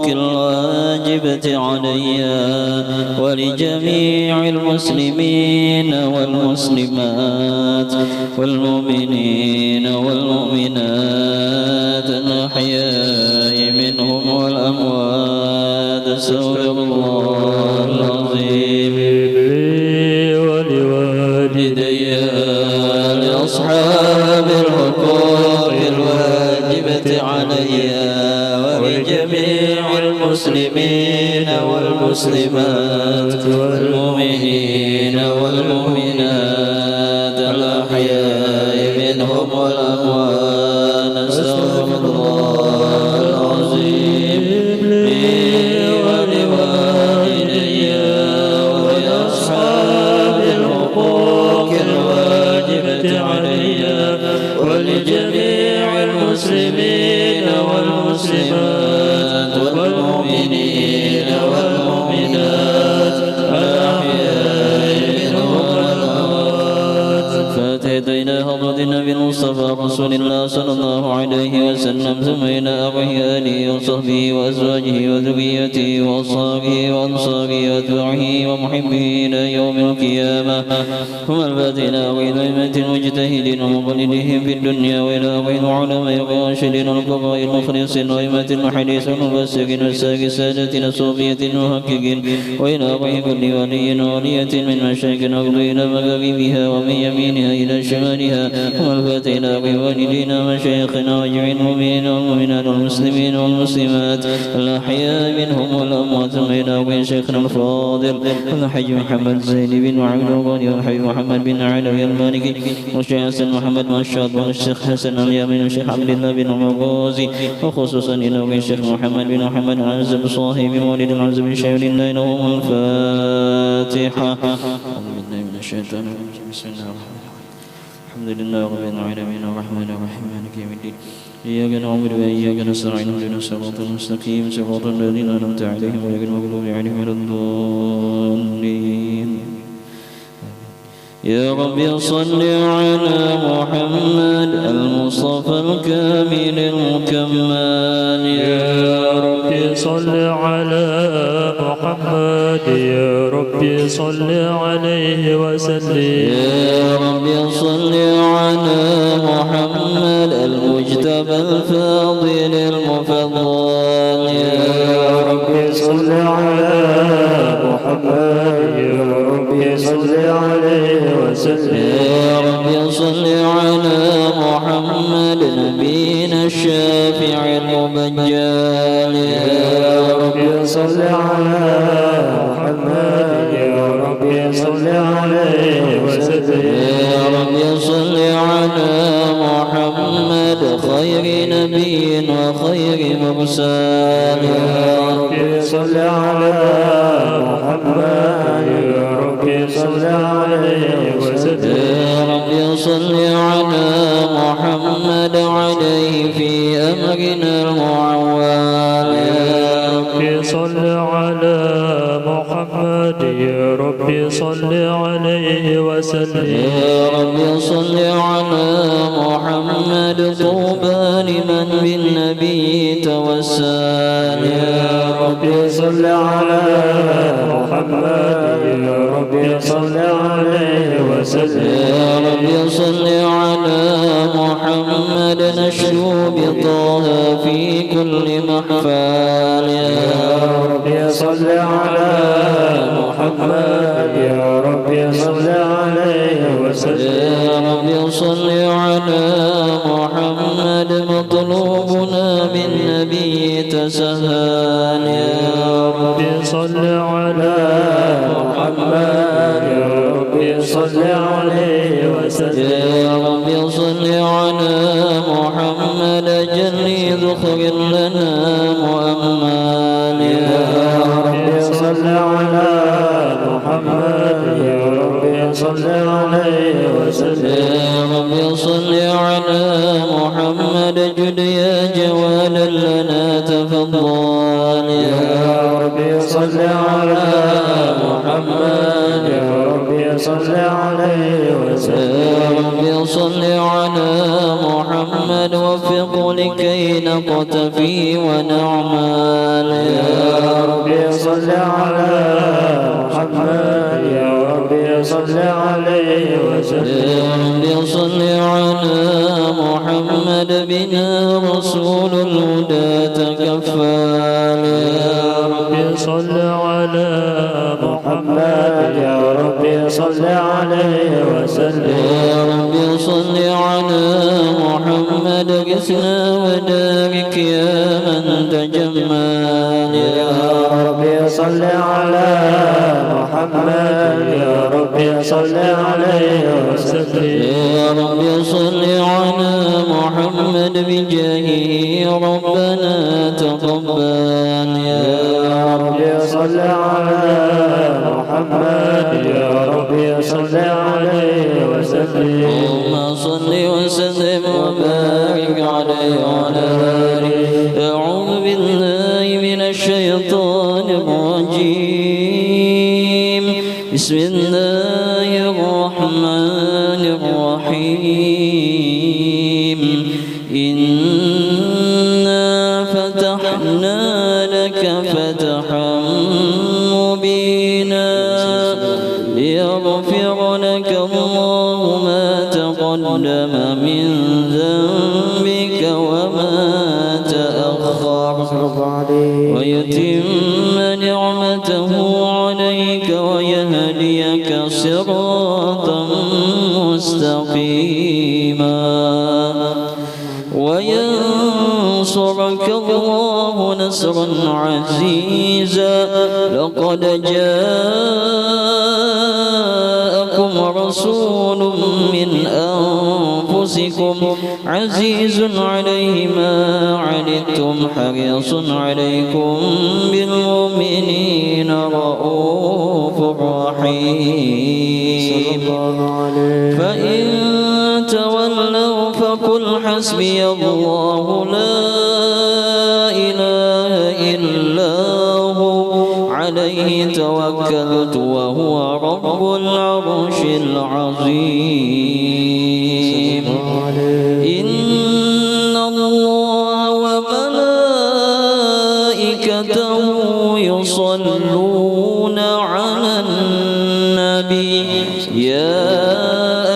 الحقوق الواجبة علي ولجميع المسلمين والمسلمات والمؤمنين والمؤمنات الأحياء منهم والأموات. أستغفر الله العظيم لي ولوالدي لأصحاب الحقوق الواجبة علي ولجميع المسلمين والمسلمات والمؤمنين والمؤمنات الأحياء منهم والأموات. أستغفر الله العظيم لي ولوالدي ولأصحاب الحقوق الواجبة علي ولجميع المسلمين والمسلمات والمؤمنين والمؤمنات الأحياء منهم والأموات. فاتحة إلى حضرة النبي المصطفى رسول الله صلى الله عليه وسلم، ثم إلى أرواح آله وصحبه وأزواجه وذريته وأصحابه وأنصاره وأتباعه ومحبه إلى يوم القيامة. ثم الفاتحة إلى أرواح الأئمة المجتهدين ومقلدهم في الدنيا، وإلى أرواح العلماء الراشدين القضاء المخلصين وأئمة الحديث والمفسرين والساق سادتنا الصوفية المحققين، وإلى أرواح كل ولي وولية من مشايخ الأرض إلى مغاربها ومن يمينها إلى شمالها. ثم الفاتحة إلى أرواح والدينا مشايخنا وجميع المؤمنين والمؤمنات والمسلمين والمسلمات الأحياء منهم والأموات. ثم إلى أرواح شيخنا الفاضل الحاج محمد زين بن وعبد الغني والحاج محمد بن علوي المالكي والشيخ حسن محمد منشاد والشيخ حسن اليمين والشيخ عبد الله بن عمر، وخصوصا إلى أرواح الشيخ محمد بن محمد العنزب صاحب مولد العنزب الشيخ لله لهم الفاتحة. أعوذ بالله من الشيطان الرجيم. بسم الله الرحمن الرحيم. الحمد لله رب العالمين الرحمن الرحيم مالك يوم الدين. إياك نعبد وإياك نستعين اهدنا الصراط المستقيم صراط الذين أنعمت عليهم غير المغضوب عليهم ولا الضالين. يا رب صل على محمد المصطفى الكامل المكمل. يا رب صل على محمد، يا رب صل عليه وسلم. يا رب صل على محمد المجتبى الفاضل المفضل. يا رب صل على محمد، يا رب صل عليه وسلم. يا رب صل على محمد نبينا الشافع المبجل. يا رب صل على محمد، يا رب صل عليه وسلم. يا رب صل على محمد خير نبي وخير مرسل. يا رب صل على محمد، يا رب صل عليه وسلم. يا رب صل على محمد عليه في أمرنا المعول. يا رب صل على محمد، يا رب صل عليه وسلم. يا رب صل على محمد طوبى لمن بالنبي توسل. يا رب صل على محمد، يا رب صل عليه وسلم. يا رب صل على محمد نشجو بطه في كل محفل. يا رب صل على محمد، يا رب صل عليه وسلم. يا رب صل على محمد مطلوبنا بالنبي تسهل. يا رب صل على محمد، يا رب صل عليه وسلم. يا رب صل على محمد جل ذخر لنا مؤمل. يا رب صل على محمد، يا رب صل عليه وسلم. يا رب صل على محمد جد يا جوالا لنا تفضل. يا رب صل على محمد، يا رب صل عليه وسلم. يا رب صل على محمد وفق لكي نقتفي ونعمل. صل عليه وسلم. يا رب صل على محمد بنا رسول الهدى تكفل. يا رب صل على محمد يا رب صل عليه وسلم. يا رب صل على محمد قسنا ودارك يا من تجمل. يا رب صل على محمد يا رب صل عليه وسلم. يا رب صل على محمد بجاهه ربنا تقبل. يا رب صل على محمد يا رب صل عليه وسلم. اللهم صل وسلم وبارك عليه وعلى آله. أعوذ بالله من الشيطان الرجيم. بسم الله الرحمن الرحيم. إنا فتحنا لك فتحا مبينا ليغفر لك الله ما تقدم من ذنبك وما تأخر ويتم نعمته عليك ويهديك صراطا مستقيما وينصرك الله نصرا عزيزا. لقد جاءكم رسول من أنفسكم عزيز عليه ما عنتم حريص عليكم بالمؤمنين رؤوف رحيم. فإن تولوا فقل حسبي الله لا إله إلا هو عليه توكلت وهو رب العرش العظيم. إن الله وملائكته يصلون على النبي. يا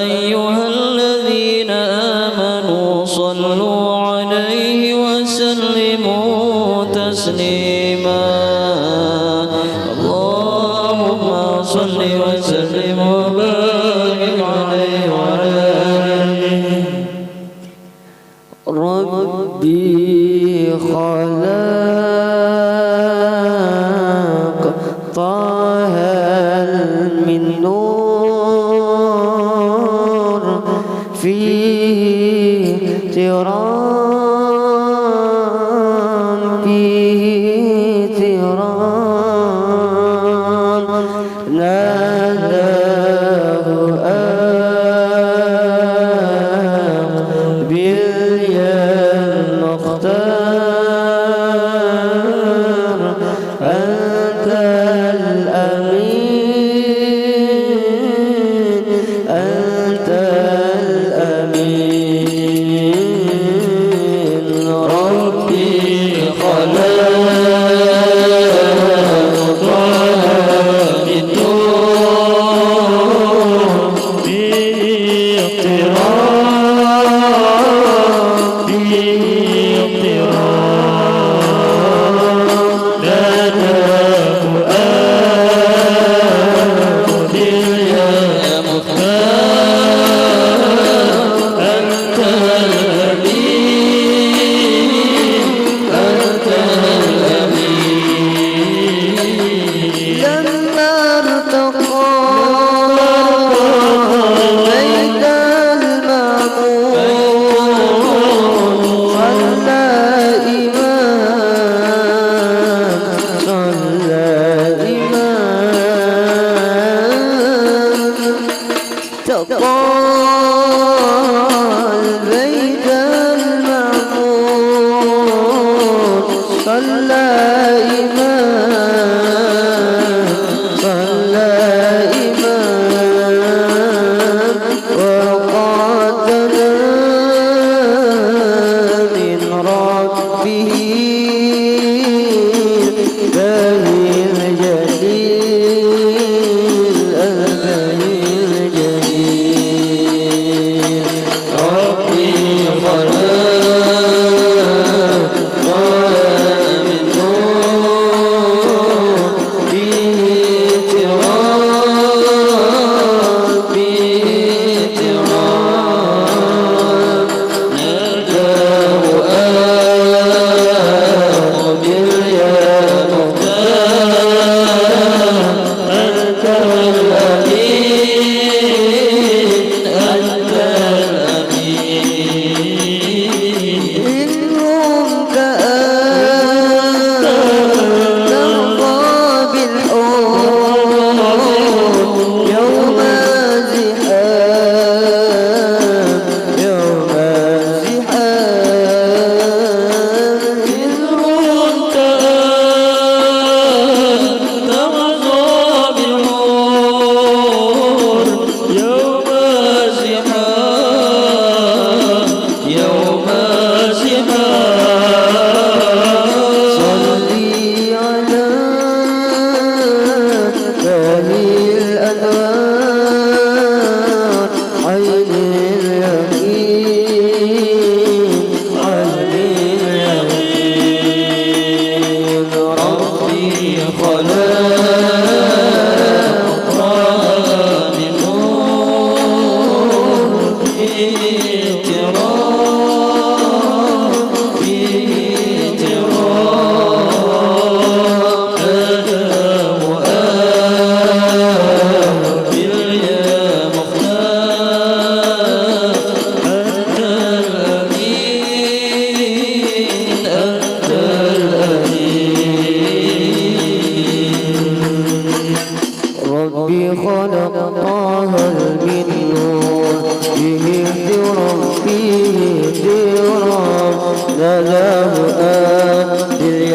أيها الذين آمنوا صلوا عليه وسلموا تسليما. اللهم صل وسلم وبارك عليه وعلى آله. ربي خلق طه من نور فيه ترام فيه ترام ناداه باليا المختار أنت الأمين أنت الأمين. ربي خلق من نور فيه اقتراب فيه اقتراب ناداه باليا المختار أنت الأمين أنت الأمين. لما ارتقى بيت المعمور صلى إمام تقى البيت المعمور صلى إمام وقاتنا من ربه باهي الجليل البهي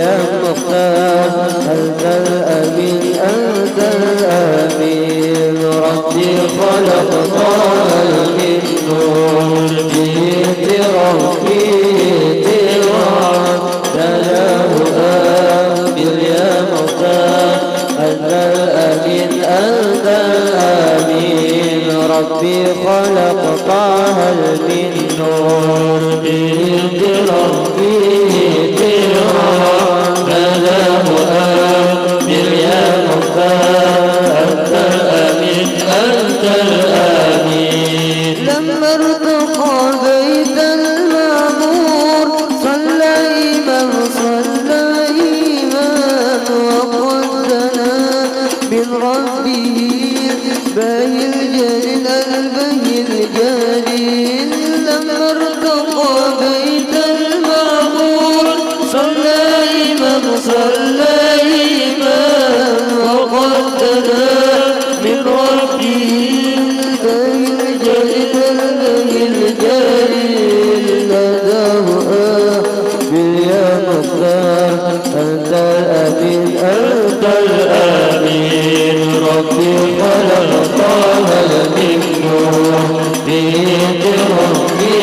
يا مختار أنت الأمين أنت الأمين ربي خلق طه من نور جئت ربي تراب تلاه أمير يا مختار أنت الأمين أنت الأمين ربي خلق طه من نور جئت ربي تراب تلاه أمير يا مختار أنت الأمين أنت الأمين لما ارتقى بيت المعمور صلى إمام وقدنا من ربه باهي الجليل البهي الجليل لما ارتقى بيت المعمور صلى إمام وقدنا من ربه أنت الأمين أنت الأمين ربي خلق طه من نور به ربي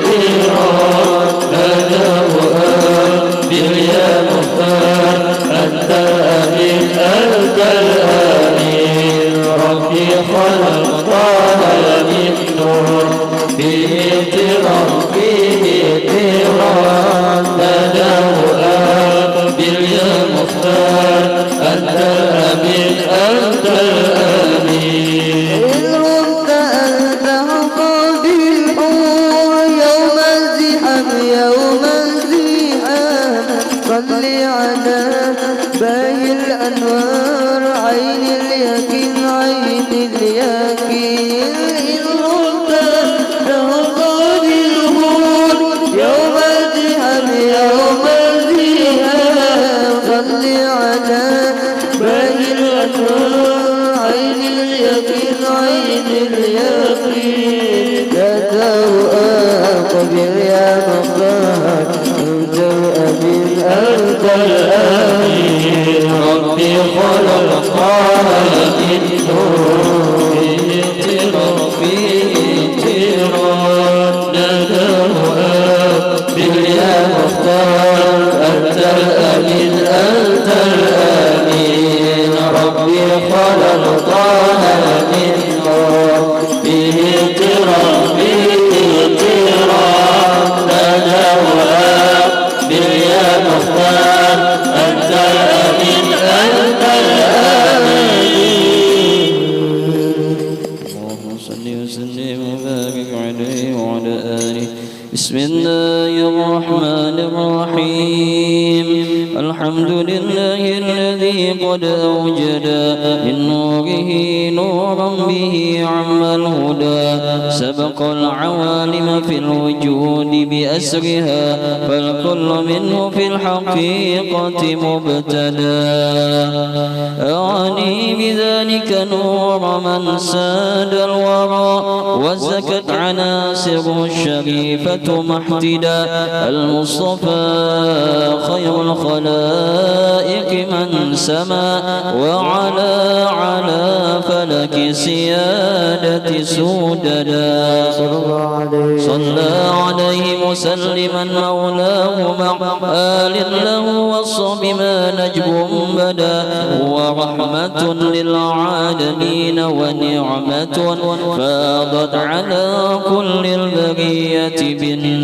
تراب ناداه أمير يا مختار أنت الأمين أنت الأمين ربي خلق طه من نور به ربي تراب ناداه أنت الأمين أنت الأمين إن رمت أنت قاضي الحور يوم الزحام صل على باهي الأنوار عين اليقين إن رمت أنت قاضي الحور يوم الزحام صل على باهي الأنوار عين اليقين لا تقبل يا مختار أنت الأمين أنت الأمين ربي خلق طه من نور فيه تراب ناداه أمير يا مختار أنت الأمين أنت الأمين ربي خلق طه من نور به تراب ناداه أمير يا مختار أنت الأمين أنت الأمين اللهم صل وسلم وبارك عليه وعلى آله بسم الله الرحمن الرحيم الحمد لله الذي قد أوجد من نوره نورا به عم الهدى سبق العوالم في الوجود بأسرها فالكل منه في الحقيقة مبتدى أعني بذلك نور من ساد الورى وزكت عناصر الشريفة محتدى المصطفى خير الخلائق من سما وعلى على فلك سيادة سوددا صلى عليه مسلما مولاه مع آل له وصب ما نجم بدا ورحمة للعالمين ونعمة فاضت على كل البرية بالندى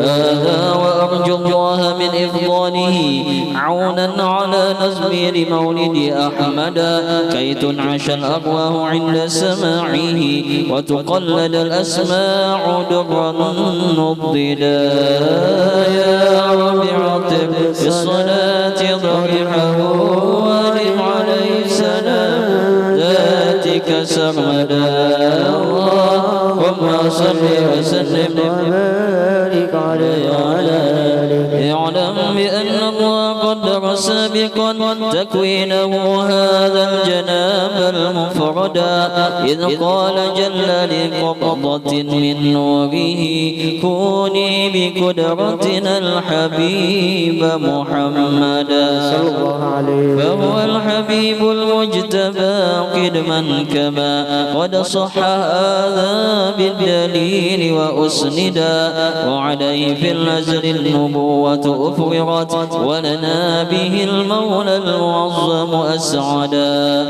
هذا وأرجو الله من إفضاله عونا على نظم لمولد أحمد كي تنعش الأرواح عند سماعه وتقلد الأسماع درا نضدا يا رب عطف بالصلاة ضرحه ولم عليه سلام ذاتك سرمدا اللهم صل وسلم وبارك عليه وعلى آله اعلم بأن الله قدر سابقا تكوينه هذا الجناب المفردا إذ قال جل لقبضة من نوره كوني بقدرتنا الحبيب محمدا فهو الحبيب المجتبى قدما كما قد صح هذا بالدليل وأسندا وعليه في الأزل النبوة أفرغت ولنا به المولى المعظم أسعدا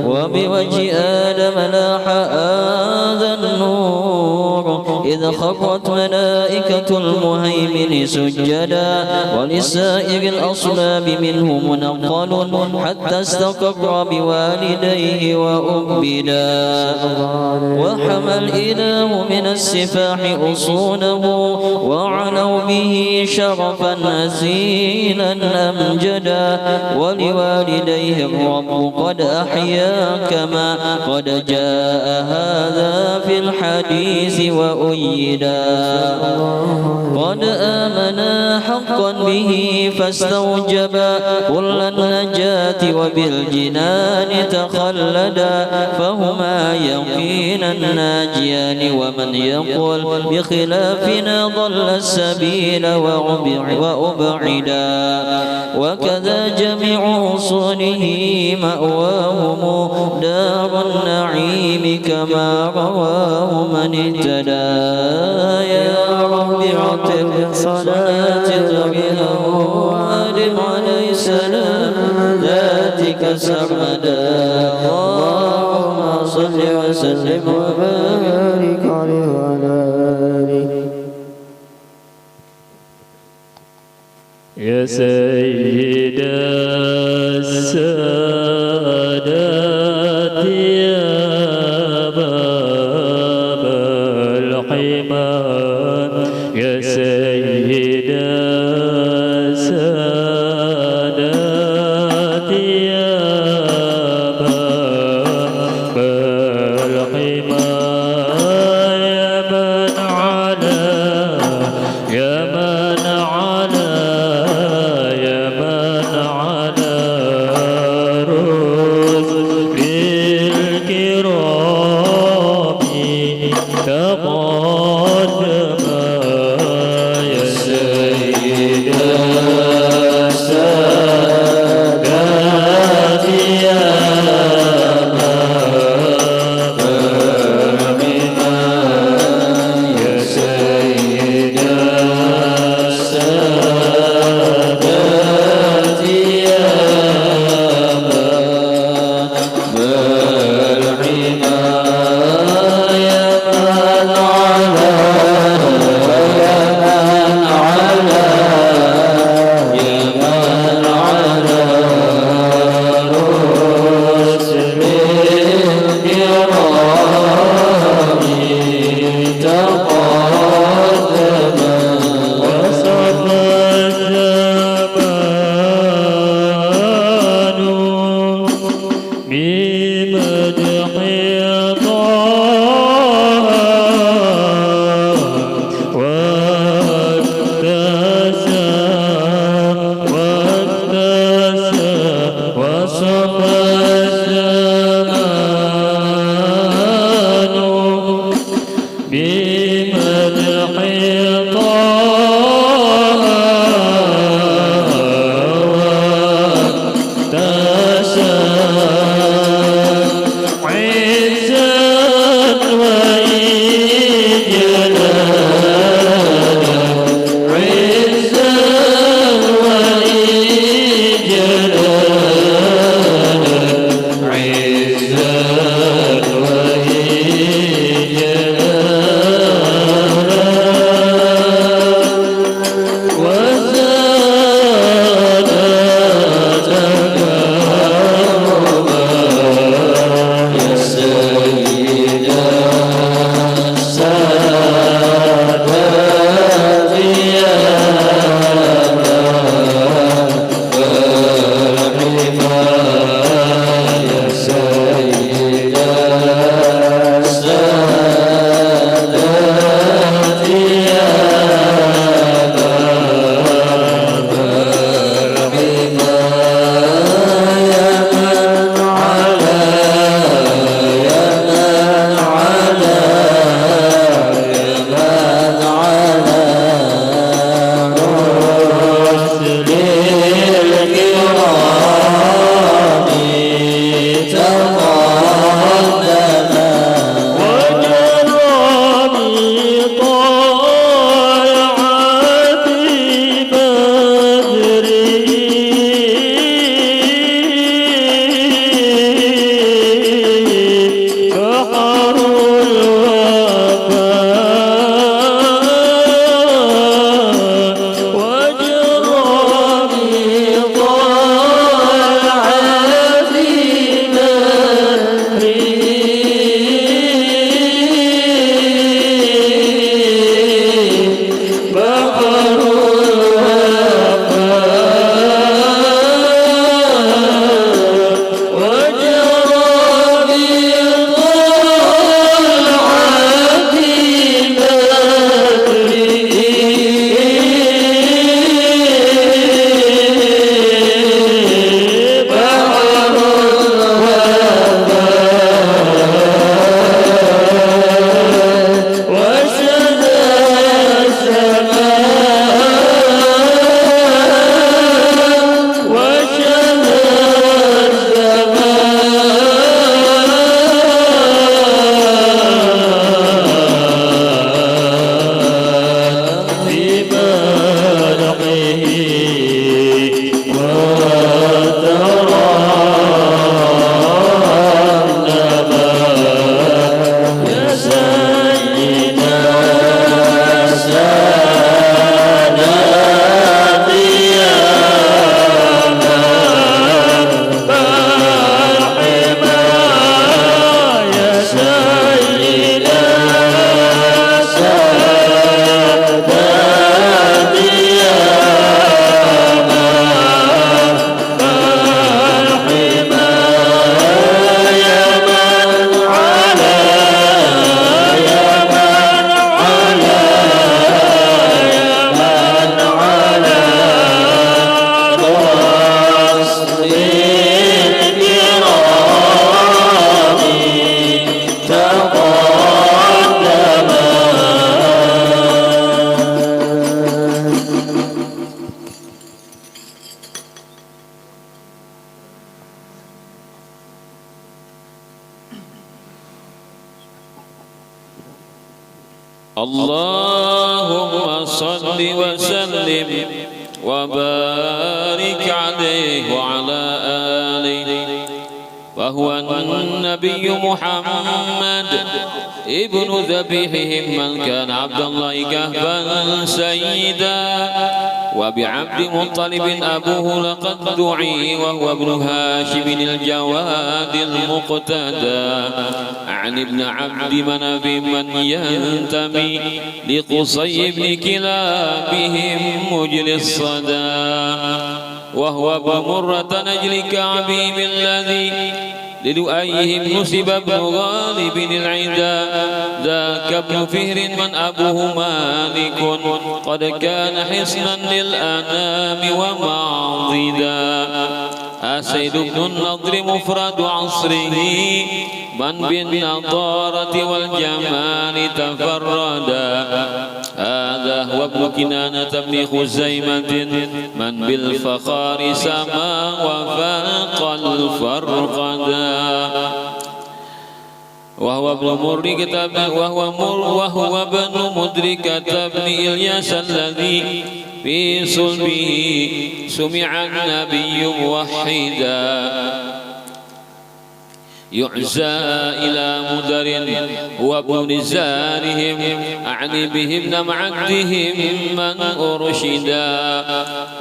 وبوجه آدم لاح هذا النور إذ خرت ملائكة المهيمن سجدا ولسائر الأصلاب منه منقل حتى استقر بوالديه وأبدا وحمى الإله من السفاح أصوله وعنوا به شرفا أزيلا أمجدا ولوالديه الرب قد أحيا كما قد جاء هذا في الحديث وأيدا قد آمنا حقا به فاستوجبا كل النجاة وبالجنان تخلدا فهما يقينا ناجيان ومن يقول بخلافنا ضل السبيل وأبعدا وكذا جميع أصوله مأواهم دار النعيم كما رواه من اهتدى يا رب اعتق صلاة ذبحه وآدم عليه السلام ذاتك سرمدا اللهم صل وسلم وبارك عليه وعلى آله يا سيد السادات يا باب الحمام يا سيد السادات يا باب الحمام يا من على اللهم صل وسلم وبارك عليه وعلى آله. فهو النبي محمد ابن ذبيحهم من كان عبد الله كهفا سيدا، وبعبد مطلب أبوه لقد دعي، وهو ابن هاشم الجواد المقتدى، عن ابن عبد مناف من ينتمي لقصي بن كلابهم مجري الصدى، وهو ابن مرة نجل كعبيب الذي للؤيهم نسب ابن غالب العدا، ذاك ابن فهر من أبوه مالك، قد كان حصنا للأنام ومعضدا. أسيد بن النضر مفرد عصره، من بالنضارة والجمال تفردا. هذا هو ابن كنانة بن خزيمة، من بالفخار سما وفاق الفرقدا. وهو ابن مدركة بن إلياس الذي في صلبه سمع النبي موحدا، يعزى إلى مدر هو ابن نزارهم، أعني بهم معدهم من أرشدا.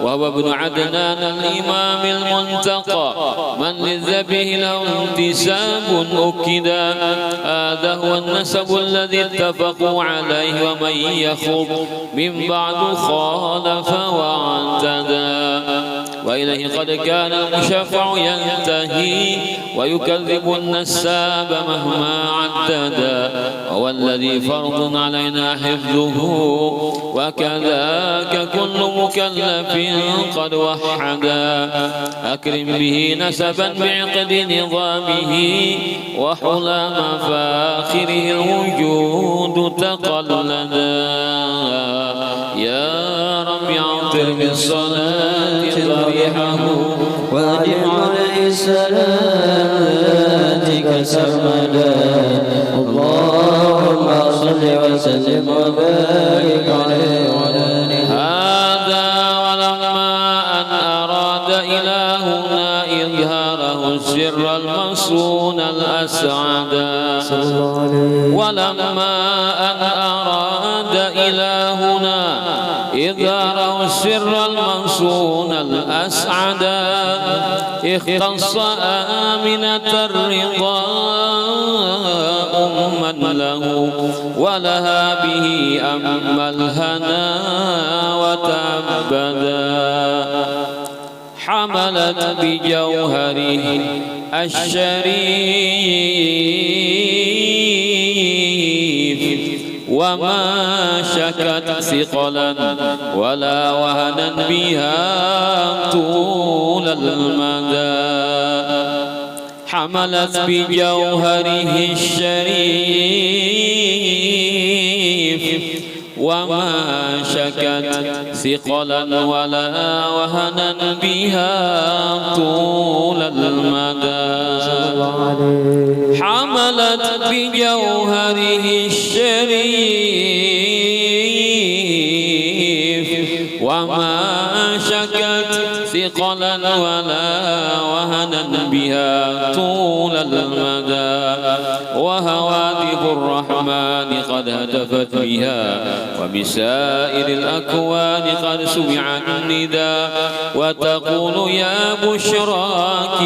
وهو ابن عدنان الإمام المنتقى، من للذبه له انتساب أكدا. هذا هو النسب الذي اتفقوا عليه، ومن يخض من بعد خالف واعتدى. وإليه قد كان المشفع ينتهي، ويكذب النساب مهما عددا. وهو الذي فرض علينا حفظه، وكذاك كل مكلف قد وحدا. أكرم به نسبا بعقد نظامه، وحلى مفاخره الوجود تقلدا. يا رب عطر بالصلاة ضريحه، وأجب عليه صلاتك سرمدا. اللهم صل وسلم وبارك عليه وعلى آله. هذا ولما أن أراد إلهنا إظهاره السر المصون الأسعدا، ولما أن أراد إلهنا إظهاره السر المصون الأسعدا، اختص آمنة الرضا أما له، ولها به أما الهنا وتعبدا. حملت بجوهره الشريف، وما شكت ثقلا ولا وهنا بها طول المدى. حملت بجوهره الشريف، وما شكت ثقلا ولا وهنا بها طول المدى. حملت بجوهره الشريف، وما شكت ثقلا ولا وهنا بها طول المدى. وهواتف الرحمن قد هتفت بها، وبسائر الأكوان قد سمع النداء. وتقول يا بشراك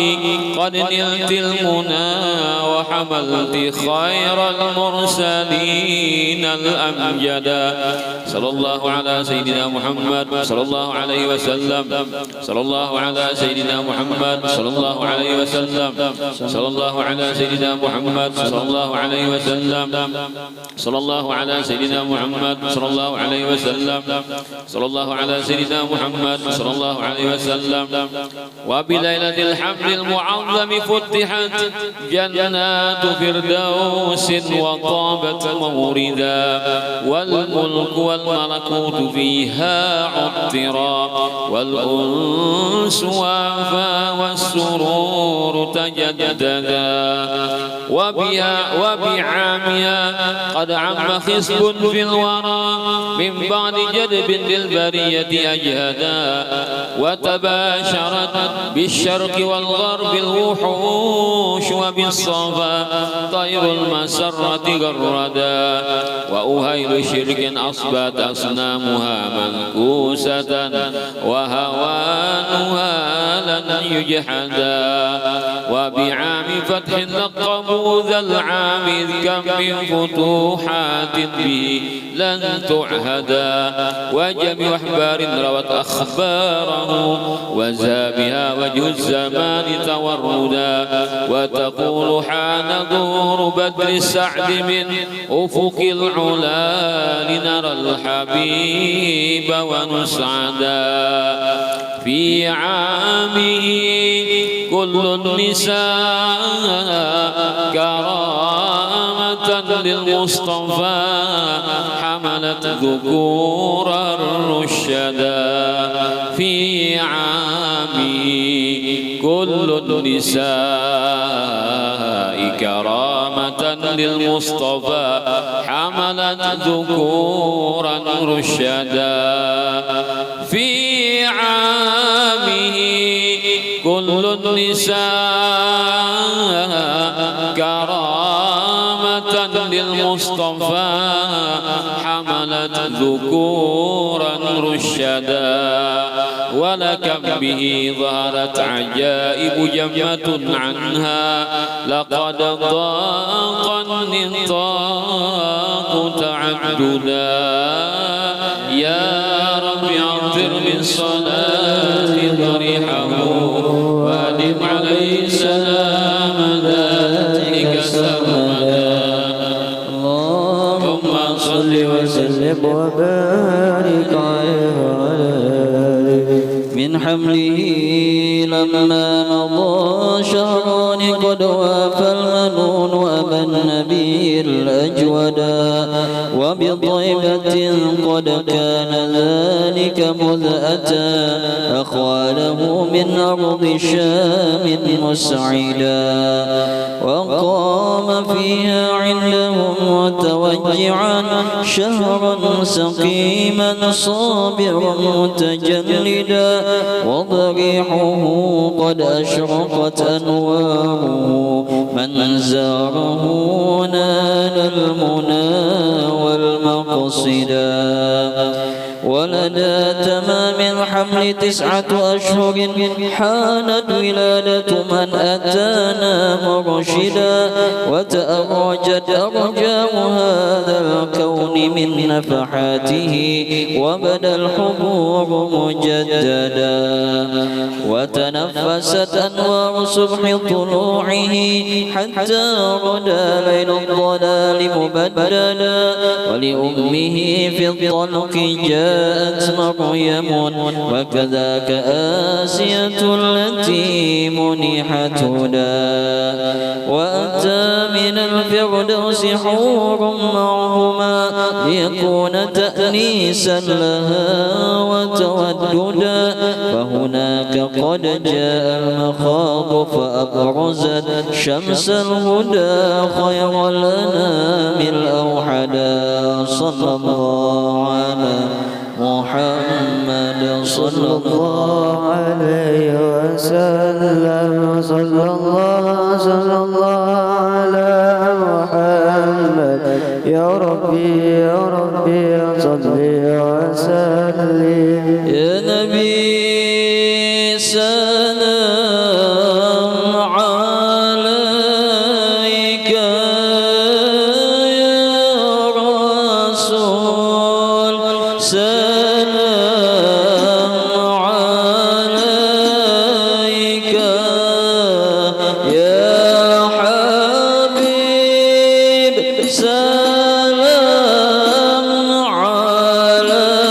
قد نلت المنى، وحملت خير المرسلين الأمجدا. صلى الله على سيدنا محمد صلى الله عليه وسلم. صلى الله على سيدنا محمد صلى الله عليه وسلم. صلى الله على سيدنا محمد صلى الله عليه وسلم. صلى الله على سيدنا محمد صلى الله عليه وسلم. صلى الله على سيدنا محمد صلى الله عليه وسلم. وبليلة الحمل المعظم فتحت جنات فردوس، وطابت موردا، والملك والملكوت فيها عطرا، والأنس وافى والسرور تجددا وبعامها قد عم خصب في الورى من بعد جدب للبرية أجهدا وتباشرت بالشرق والغرب الوحوش وبالصفا طير المسرة غردا وأهيل شرك أصبت أصنامها منكوسة وهوانها لن يجحدا وبعام فتح لقبوا ذا العام إذ كم من فتوحات به لن تعهدا وجميع أحبار روت أخباره وزابها وجه الزمان توردا وتقول حان ظهور بدر السعد من أفق العلا لنرى الحبيب ونسعدا في عامه كل النساء كرامة للمصطفى حملت ذكورا رشدا في عامه كل النساء كرامة للمصطفى حملت ذكورا رشدا في عامه كل النساء كرامة للمصطفى حملت ذكورا رشدا ولكم به ظهرت عجائب جمة عنها لقد ضاق النطاق تعددا يا رب عطر بالصلاة ضريحه وادم عليه سلام ذاتك سرمدا اللهم صل وسلم وبارك عليه من حمله لما مضى شهران قد وافى المنون أبا النبي الأجودا وبطيبة قد كان ذلك مذ أتى أخواله من أرض شام مسعدا وقام فيها عندهم متوجعا شهرا سقيما صابرا متجلدا وضريحه قد أشرقت أنواره من زاره نال المنى والمقصدا ولدى تمام الحمل 9 أشهر حانت ولادة من أتانا مرشدا وتأرجت أرجاء هذا الكون من نفحاته وبدا الحبور مجددا وتنفست أنوار صبح طلوعه حتى غدا ليل الضلال مبددا ولأمه في الطلق جاءت مريم وكذاك آسية التي منحت هدى وأتى من الفردوس حور معهما ليكون تأنيسا لها وتوددا فهناك قد جاء المخاض فأبرزت شمس الهدى خير الأنام الأوحدا صلى الله على محمد صلى الله عليه وسلم صلى الله على محمد يا ربي صل وسلم يا نبي سلام عليك يا رسول سلام عليك يا حبيب سلام عليك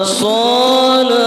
صلوات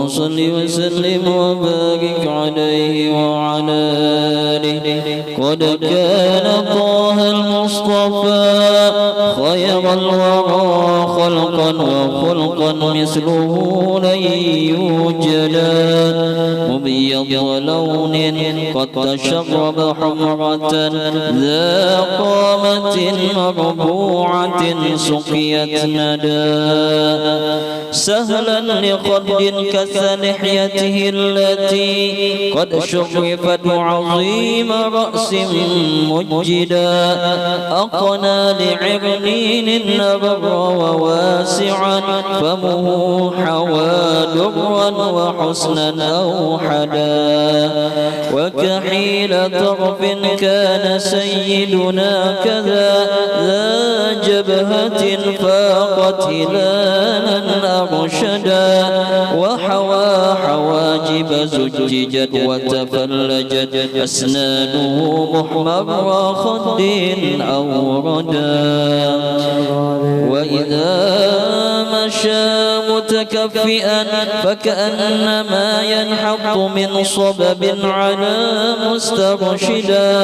صل وسلم وبارك عليه وعلى آله. قد كان طه المصطفى خير الورى خلقا وخلقا مثله لن يوجدا. مبيض لون قد تشرب حمرة ذا قامة مربوعة سقيت ندى. سهلا لخد كثلحيته التي قد شرفت عظيم رأس مجدا. أقنى لعرنين نبر وواسعا فمه حوى درا وحسنا أوحدا. وكحيل طرف كان سيدنا كذا ذا جبهة فاقت هلالا أرشدا. وحوى حواجب زججت وتفلجت أسنانه محمر خد أوردا. وإذا مشى متكفئا فكأنما ينحط من صبب على مسترشدا.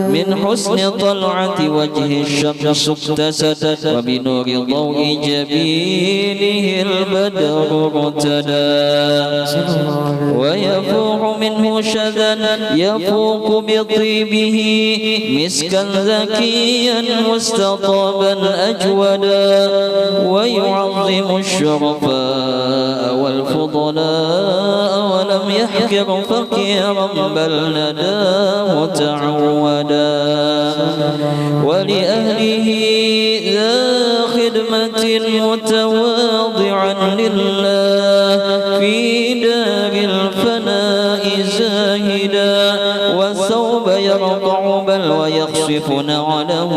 من حسن طلعة وجه الشمس اكتست وبنور ضوء جبينه البدر ارتدى. ويفوح منه شذا يفوق بطيبه مسكا ذكيا مستطابا أجودا. ويعظم الشرفاء والفضلاء ولم يحكر فقيرا بل نداه تعودا. ولأهله ذا خدمة متواضعا لله في دار الفناء زاهدا. والثوب يرضع بل ويخصف نعله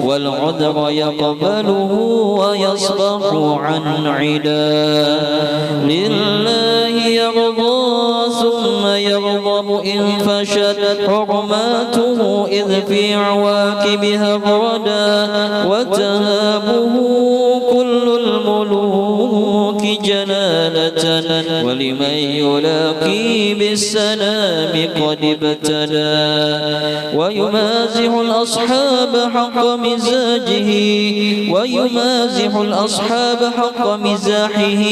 والعذر يقبله ويصبح عن عدا. لله يرضى ثم يغضب إن فشت حرماته إذ في عواكبها بردا. وتهابه كل الملوك جلالة ولمن يلاقي بالسلام قد ابتدى. ويمازح الأصحاب حق مزاجه ويمازح الأصحاب حق مزاحه.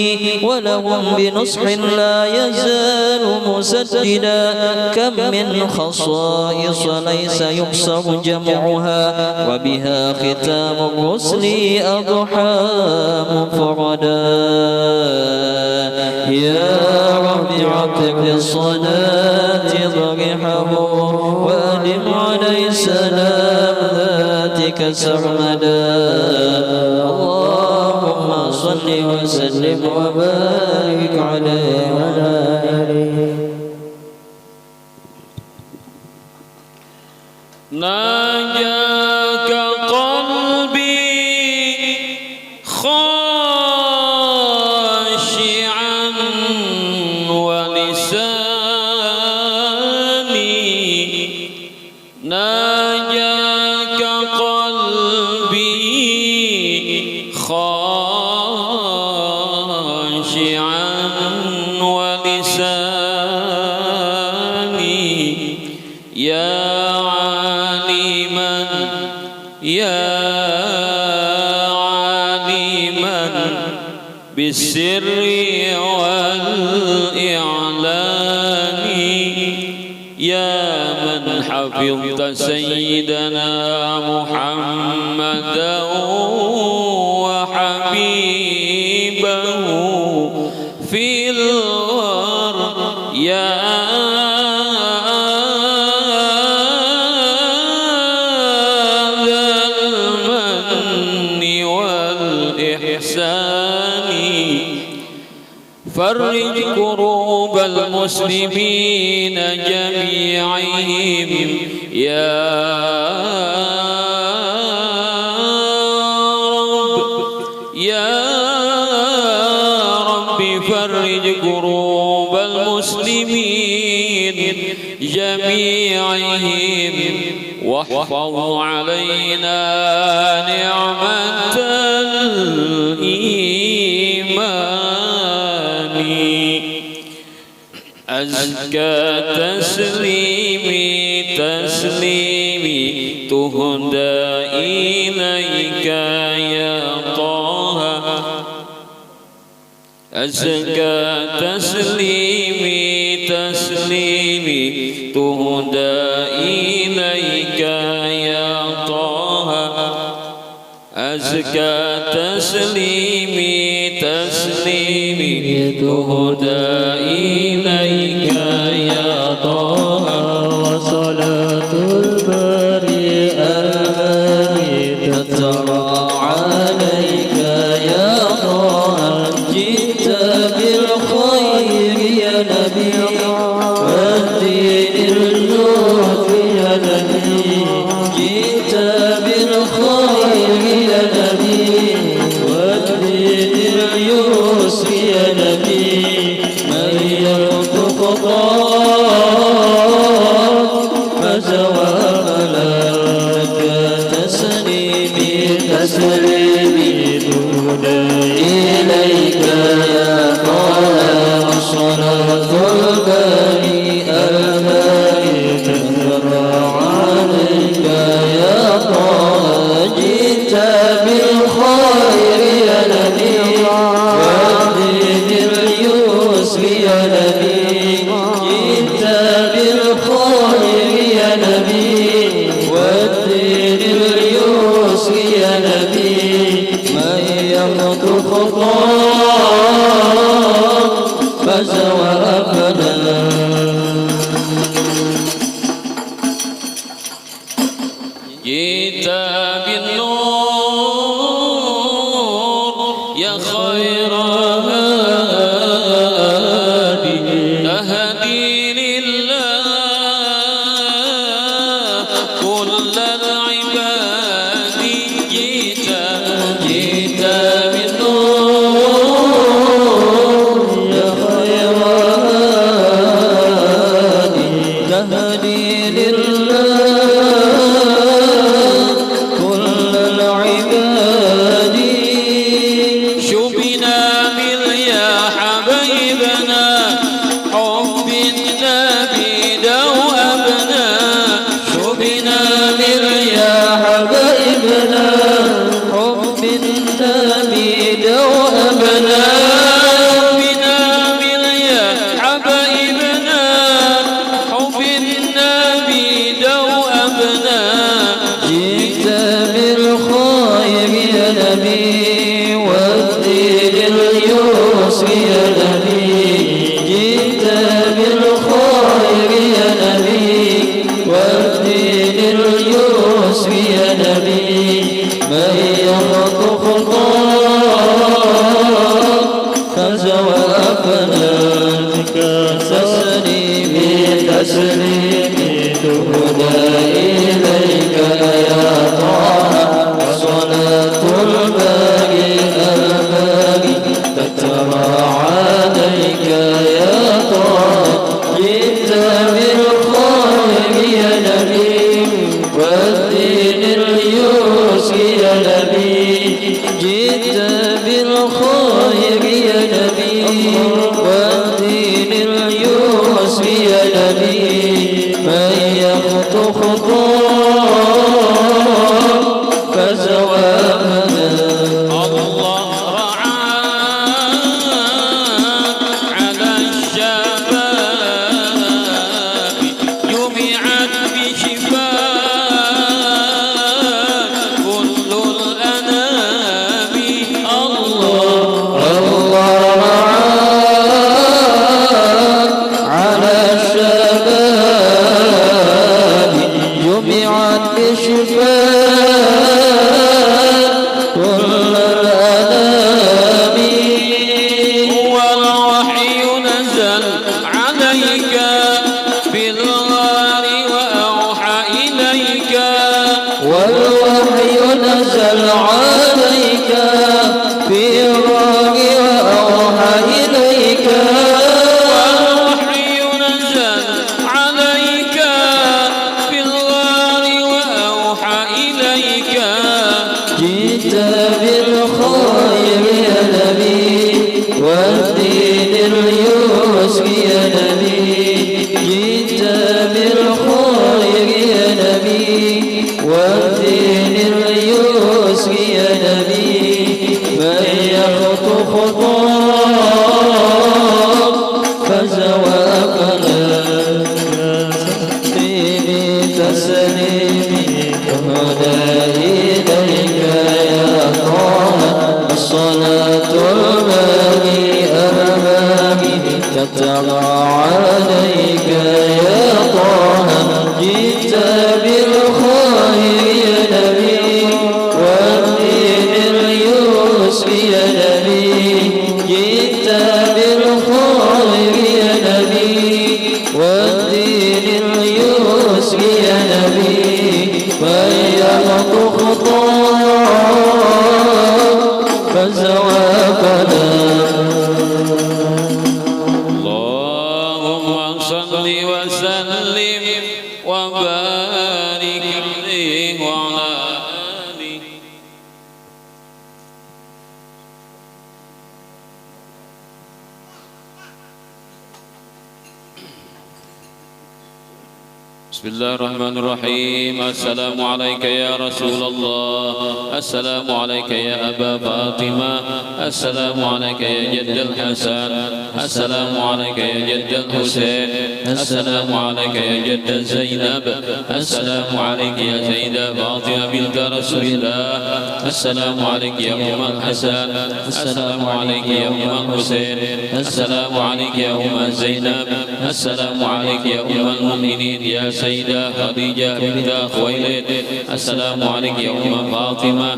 ولهم بنصح لا يزال مسددا. كم من خصائص ليس يحصر جمعها وبها ختام الرسل أضحى مفردا. يا رب عطر بالصلاة ضرحه وأدم عليه سلام ذاتك سرمدا. اللهم صل وسلم وبارك عليه وعلى آله. ناجاك قلبي خاشعا ولساني. ناجاك قلبي خاشعا ولساني. يا عالما بالسر والإعلان. يا من حفظت سيدنا محمدا وحبيبه في الغر. يا فرج كروب المسلمين جميعهم. يا رب فرج كروب المسلمين جميعهم واحفظ علينا نعمة الإيمان. أزكى تسليمي تهدى إليك يا طه أزكى تسليمي تهدى إليك يا طه أزكى تسليمي تهدى إليك يا طه وصلاة الباري المالي تترى عليك يا طه جئت بالخير يا نبي والدين النور يا نبي جئت بالخير يا نبي والدين اليسر يا نبي من يرد خطاك فجواب لك تسليمي دون إليك يا طه وصلاة الباري المالي تترى عليك يا طه جئت بالخير يا نبي والدين اليسر يا نبي جئت بالخير يا نبي والدين اليسر يا نبي من يخط خطاك فزوافنا جئت بالنور يا خير هادي تهدي لله كل العباد جئت بالنور يا خير هادي تهدي لله كل العباد شبنا يا حبيبنا حب النبي دوأبنا شبنا يا حبيبنا حب النبي دوأبنا شبنا يا حبيبنا حب النبي دوأبنا جئت بالخير يا نبي والدين اليسر يا نبي جئت بالخير يا نبي والدين اليسر يا نبي من يخط خطاك فجوابنا تسليمي تهدى إليك يا طه وصلاة الباقي المالي تترى عليك يا طه جئت بالخير يا نبي والدين اليسر يا نبي جئت بالخير يا نبي والدين اليسر يا نبي من يخط خطاك فزوابنا الله رعاك على الشباب جمعت بشفاء كل الأنام الله رعاك على الشباب فزواكنا تسليمي وهدى إليك يا طه الصلاة المالي أمامي تتبع عليك يا طه جئت بالخير يا نبي والدين اليسر يا نبي جئت بالخير يا نبي والدين اليسر يا نبي فيحط خطاك فزواكنا اللهم صل وسلم وبارك عليه وعلى آله. بسم الله الرحمن الرحيم. السلام عليك يا رسول الله، السلام عليك يا أبا فاطمة، السلام عليك يا جد الحسن، السلام عليك يا جد الحسين، السلام عليك يا جد زينب، السلام عليك يا سيدة فاطمة بنت رسول الله، السلام عليك يا أم الحسن، السلام عليك يا أم الحسين، السلام عليك يا أم زينب، السلام عليك يا أم المؤمنين يا سيدة خديجة بنت خويلد، السلام عليك يا أم فاطمة،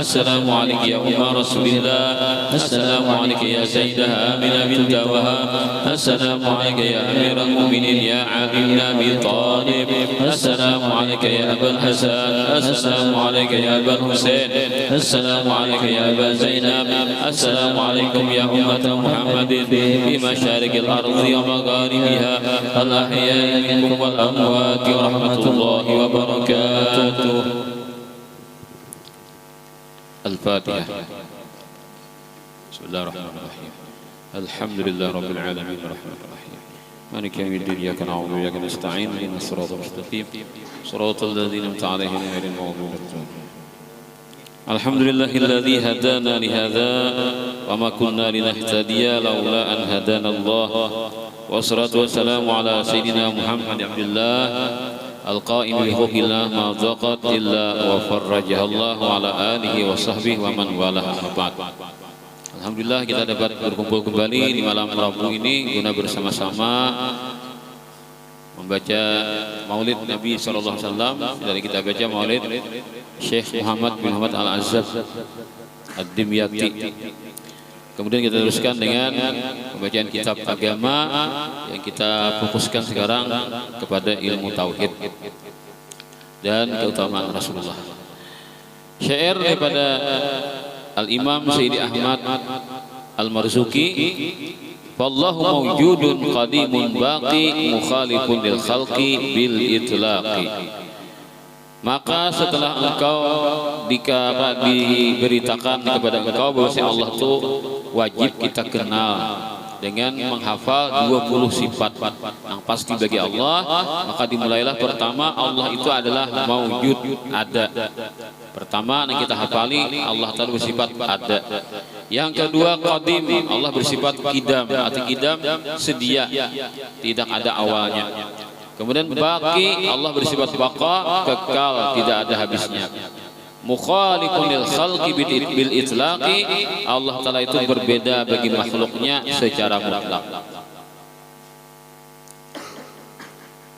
السلام عليك يا أم رسول الله، السلام عليك يا سيدة آمنة بنت وهاب، السلام عليك يا أمير المؤمنين يا علي بن أبي طالب، السلام عليك يا أبا الحسن، السلام عليك يا أبا الحسين، السلام عليك يا أبا زينب، السلام عليكم يا أمة محمد في مشارق الأرض ومغاربها الأحياء منكم والأموات ورحمة الله وبركاته. الفاتحة. بسم الله الرحمن الرحيم. الحمد لله رب العالمين الرحمن الرحيم مالك يوم الدين إياك نعبد وإياك نستعين اهدنا الصراط المستقيم صراط الذين أنعمت عليهم غير المغضوب عليهم. الحمد لله الذي هدانا لهذا وما كنا لنهتدي لولا أن هدانا الله، والصلاة والسلام على سيدنا محمد عبد الله القائم بحق الله ما ضاقت إلا وفرجها الله على آله وصحبه ومن والاه. Alhamdulillah kita dapat berkumpul kembali di malam Rabu ini guna bersama-sama membaca Maulid Nabi SAW. Dari kita baca Maulid Syekh Muhammad bin Muhammad Al-Azzab Ad-Dimyati. Kemudian kita teruskan dengan pembacaan kitab agama yang kita fokuskan sekarang kepada ilmu tauhid dan keutamaan Rasulullah. Syair daripada Al-Imam Sayyidi Ahmad Al-Marzuki, "Fallahu mawjudun qadimun baqi mukhalifun lil khalqi bil itlaqi." Maka setelah engkau diberitakan kepada engkau bahwa Allah itu wajib kita kenal dengan menghafal 20 sifat yang pasti bagi Allah, maka dimulailah pertama Allah itu adalah mawjud, ada. Pertama yang kita hafali Allah Ta'ala bersifat ada. Yang kedua qadim, Allah bersifat qidam, arti qidam sedia, tidak ada awalnya. Kemudian baqi, Allah bersifat baqa, kekal, tidak ada habisnya. Mukhalifun lil khalqi bil itlaqi, Allah Ta'ala itu berbeda bagi makhluknya secara mutlak.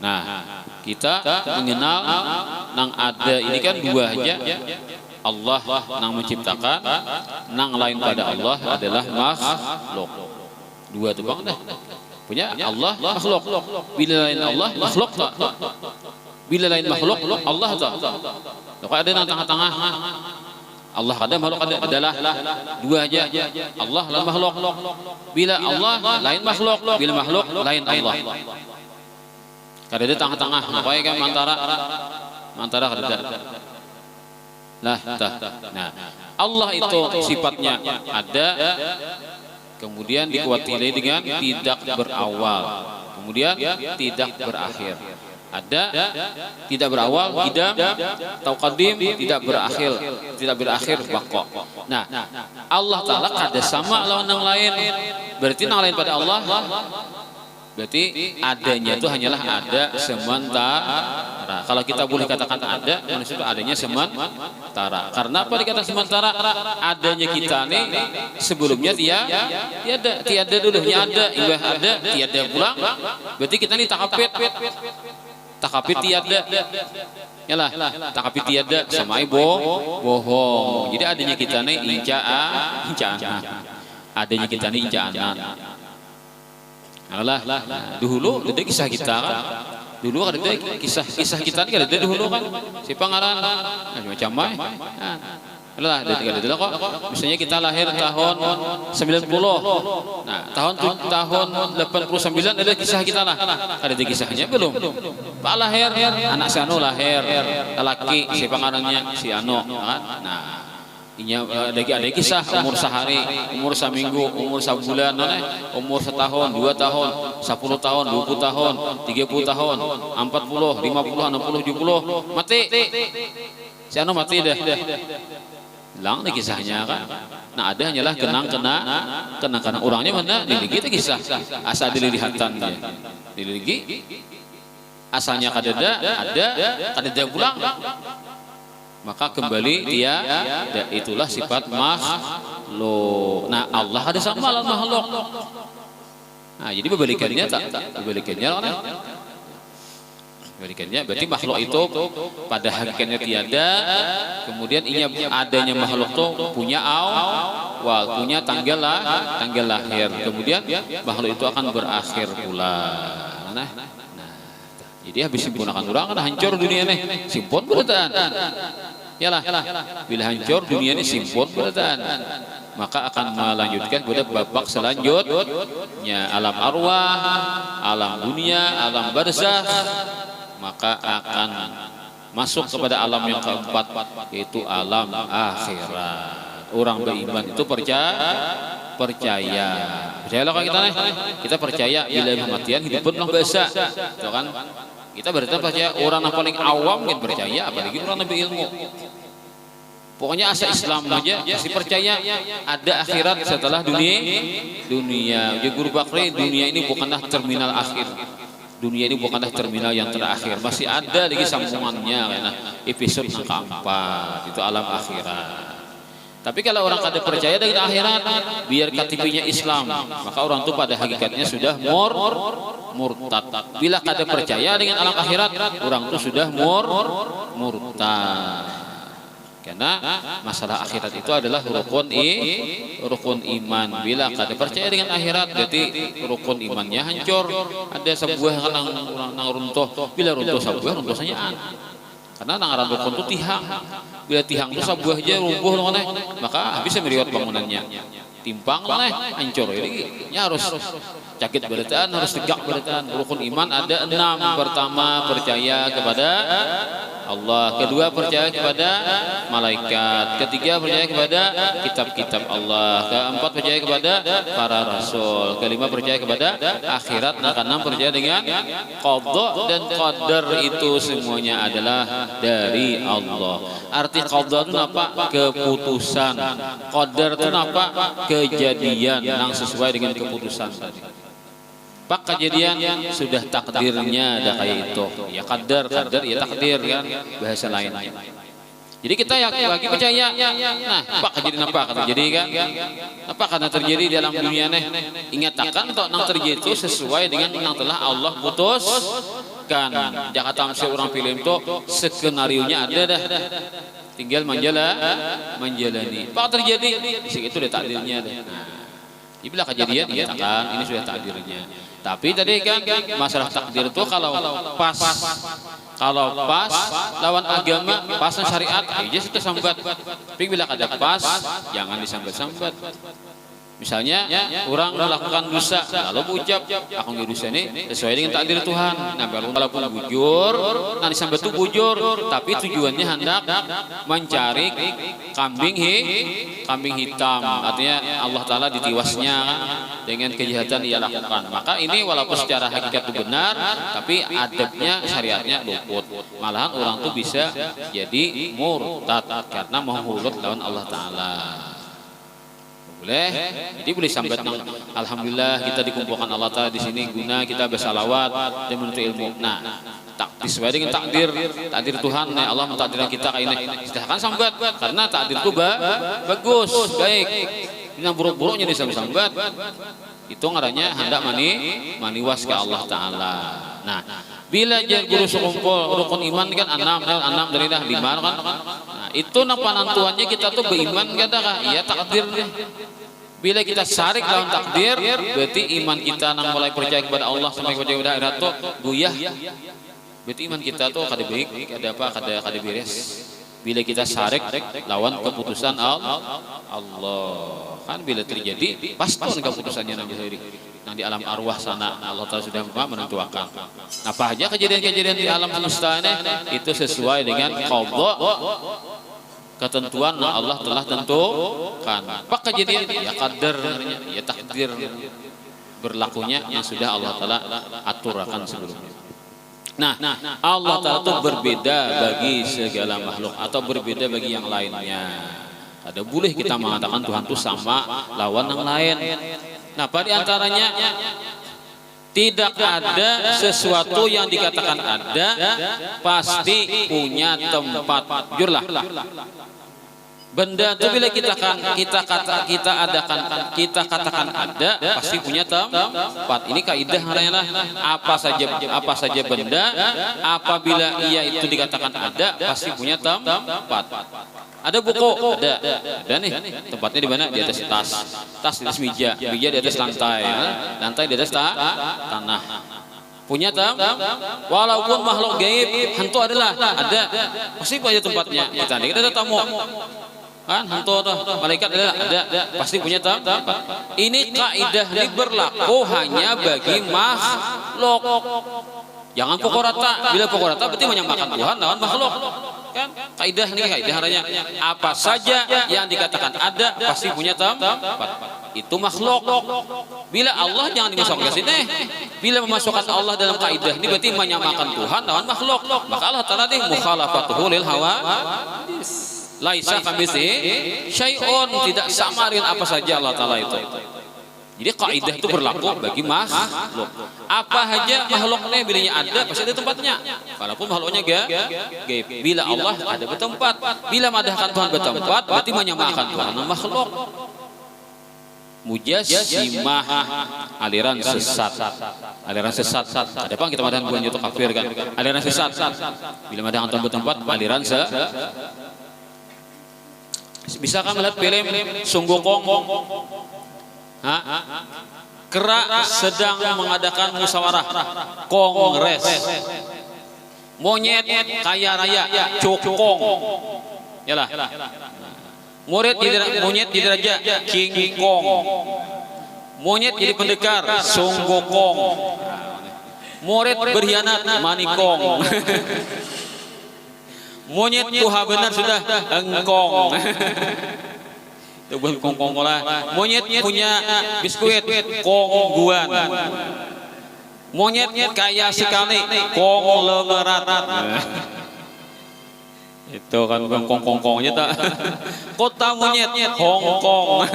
Nah, kita mengenal nang ada ini kan dua aja. Allah nang menciptakan, nang lain pada Allah adalah makhluk. Dua tuh bang dah. Punya Allah makhluk. Bila lain Allah makhluk tak? Bila lain makhluk Allah tak? Kalau ada nang tengah-tengah Allah ada makhluk ada adalah dua aja. Allah lain makhluk. Bila Allah lain makhluk, bila makhluk lain Allah. Kada ada tengah-tengah, pokoknya kan antara kada. Nah, Allah itu sifatnya ada, kemudian dikuatili dengan tidak berawal, kemudian tidak berakhir. Ada, tidak berawal, qidam, atau qadim, tidak berakhir baqa. Nah, Allah Ta'ala kada sama lawan yang lain. Berarti yang lain pada Allah Berarti adanya itu hanyalah ada sementara. Kalau kita boleh katakan ada, manusia itu adanya sementara. Karena apa dikatakan sementara? Adanya kita nih sebelumnya tiada dulunya ada, ibadah ada, tiada pulang. Berarti kita nih takapit tiada. Yalah, takapit tiada sama bohong. Jadi adanya kita nih incaan. Adanya kita nih incaanan. Alah, dulu ada kisah kita kan. Dulu ada kisah kita kan ada dulu kan. Si pangaran macam mai. Alah, ada kok. Misalnya kita lahir tahun 90. Nah, tahun 89 ada kisah kita lah. Ada kisahnya belum? Pak lahir, anak si Anu lahir, laki si pangarannya si Anu kan. Nah, ada kisah umur sehari, umur seminggu, umur sebulan, umur setahun, 2 tahun, 10 tahun, 20 tahun, 30 tahun, 40, 50, 60, 70, mati. Si Anu mati dah. Hilang deh kisahnya kan. Nah ada hanyalah kenang orangnya mana diligi itu kisah asal dililihatan dia. Diligi asalnya kadada pulang. Maka kembali dia itulah sifat makhluk. Nah Allah ada sama makhluk. Nah jadi berbalikannya berarti makhluk itu pada hakikatnya tiada, kemudian adanya makhluk itu punya awal, punya tanggal lahir, kemudian makhluk itu akan berakhir pula. Nah, jadi habis simpunakan orang kan hancur dunia nih, simpun beratan. Yalah, bila hancur dunia ini simpun beratan, maka akan melanjutkan pada babak selanjutnya alam arwah, alam dunia, alam barzakh, maka akan masuk kepada alam yang keempat yaitu alam akhirat. Orang beriman itu percayalah kalau kita percaya bila kematian hidup pun biasa, itu kan kita berarti percaya. Orang yang paling awam kan percaya, apalagi orang lebih ilmu. Pokoknya asal Islam aja pasti percaya ada akhirat setelah dunia. Ya Guru Bakri, dunia ini bukanlah terminal akhir. Dunia ini bukanlah terminal yang terakhir, masih ada lagi sambungannya karena episode yang keempat itu alam akhirat. Tapi kalau orang kada percaya dengan akhirat, biar KTP-nya Islam, maka orang itu pada hakikatnya sudah murtad. Bila kada percaya dengan alam akhirat, orang itu sudah murtad. Karena masalah akhirat itu adalah rukun iman. Bila kada percaya dengan akhirat, berarti rukun imannya hancur. Ada sebuah nang runtuh. Bila runtuh sebuah, runtuh saja. Karena nang rukun itu tihang. Bila tihang itu sebuah aja rubuh maka habis meriwat bangunannya. Timpang hancur. Ini harus sakit berataan, harus tegak berataan. Rukun iman ada 6. Pertama, percaya kepada Allah. Kedua, percaya kepada malaikat. Ketiga, percaya kepada kitab-kitab Allah. Keempat, percaya kepada para rasul. Kelima, percaya kepada akhirat. Nah, keenam, percaya dengan qadha dan qadar. Itu semuanya adalah dari Allah. Arti qadha itu apa? Keputusan. Qadar itu apa? Kejadian yang sesuai dengan keputusan tadi. Pak kejadian sudah takdirnya ada kayak itu. Ya qadar ya takdir kan bahasa lainnya. Jadi kita lagi percaya. Nah, Pak kejadian apa terjadi kan? Apa karena terjadi dalam dunia nih? Ingatkan untuk nang terjadi itu sesuai dengan yang telah Allah putuskan. Jangan tamsi orang film itu skenario-nya ada dah. Tinggal menjalani. Pak terjadi, itu udah takdirnya dah. Nah, bila kejadian ingatkan ini sudah takdirnya. Tapi tadi kan masalah takdir itu kalau pas lawan agama, pas syariat, aja sudah sambat. Tapi bila kada pas, jangan disambat-sambat. Misalnya orang melakukan dosa, lalu ucap, aku nggak dosa ini sesuai dengan takdir Tuhan. Nah, walaupun bujur, nanti sambat itu bujur, tapi tujuannya hendak mencari kambing hitam. Artinya Allah Taala ditiwasnya dengan kejahatan ia lakukan. Maka ini walaupun secara hakikat itu benar, tapi adabnya syariatnya luput. Malahan orang itu bisa jadi murtad karena menghurut lawan Allah Taala. Boleh. Jadi boleh sambat nang alhamdulillah kita dikumpulkan Allah Taala di sini guna kita bersalawat dan menuntut ilmu. Nah, sesuai dengan takdir Tuhan, Allah mentakdirkan kita kayak ini. Silahkan sambat karena takdir itu bagus, baik. Yang buruk-buruknya disambat. Itu ngarannya hendak maniwas ke Allah Taala. Nah, bila jadi guru sekumpul rukun iman kan 6 dari dah 5 kan. Nah, itu nang panantuannya kita tuh beriman kata iya takdir. Bila kita sarik lawan takdir, berarti iman kita nang mulai percaya kepada Allah sampai kepada akhirat tuh goyah. Berarti iman kita tuh kada baik, kada beres. Bila kita sarik lawan keputusan Allah, kan bila terjadi pasti keputusannya nang di alam arwah sana Allah Taala sudah menentukan. Apa aja kejadian-kejadian di alam semesta ini itu sesuai dengan qadha ketentuan yang Allah telah tentukan. Apa kejadian ya qadar, ya takdir berlakunya yang sudah Allah Taala aturkan sebelumnya. Nah, Allah Ta'ala itu berbeda bagi segala makhluk atau berbeda bagi yang lainnya. Ada boleh kita mengatakan Tuhan itu sama lawan yang lain. Nah, pada antaranya tidak ada sesuatu yang dikatakan ada pasti punya tempat. Jujurlah. Benda itu bila kita katakan ada pasti punya tempat. Ini kaidah lah. Apa saja benda apabila ia itu dikatakan ada pasti punya tempat. Ada buku, ada nih tempatnya di mana? Di atas tas di atas meja di atas lantai di atas tanah. Punya walaupun makhluk gaib hantu ada pasti punya tempatnya. Kita ada tamu kan hantu tuh malaikat ada pasti punya tempat. Ini kaidah ini berlaku hanya bagi makhluk. Jangan pukul rata. Bila pukul rata berarti menyamakan Tuhan lawan makhluk. Kan kaidah hanya apa saja yang dikatakan ada pasti punya tempat. Itu makhluk. Bila Allah jangan dimasukkan ke sini. Bila memasukkan Allah dalam kaidah ini berarti menyamakan Tuhan lawan makhluk. Maka Allah Taala ini mukhalafatuhu lil hawa. Laisa kamitslihi syai'un, tidak sama dengan apa saja Allah Taala itu. Jadi kaidah itu berlaku bagi makhluk. Apa saja makhluknya bilanya ada pasti ada tempatnya. Walaupun makhluknya gaib. Bila Allah ada bertempat, bila madahkan Tuhan bertempat berarti menyamakan Tuhan dan makhluk. Mujassimah aliran sesat. Ada apa kita madahan bukan itu kafir kan? Aliran sesat. Bila madahkan Tuhan bertempat aliran Bisakah melihat film Sunggokong? Kerak sedang mengadakan musyawarah kongres. Monyet kaya raya cokong. Yalah. Monyet jadi raja King Kong. Monyet jadi pendekar Sunggokong. Monyet berkhianat Manikong. Monyet tuha benar sudah engkong. Itu bukan kongkong lah. Monyet punya biskuit kongguan. Monyet kaya sekali kong lemerat. Itu kan bukan kongkongnya tak. Kota monyet Hongkong.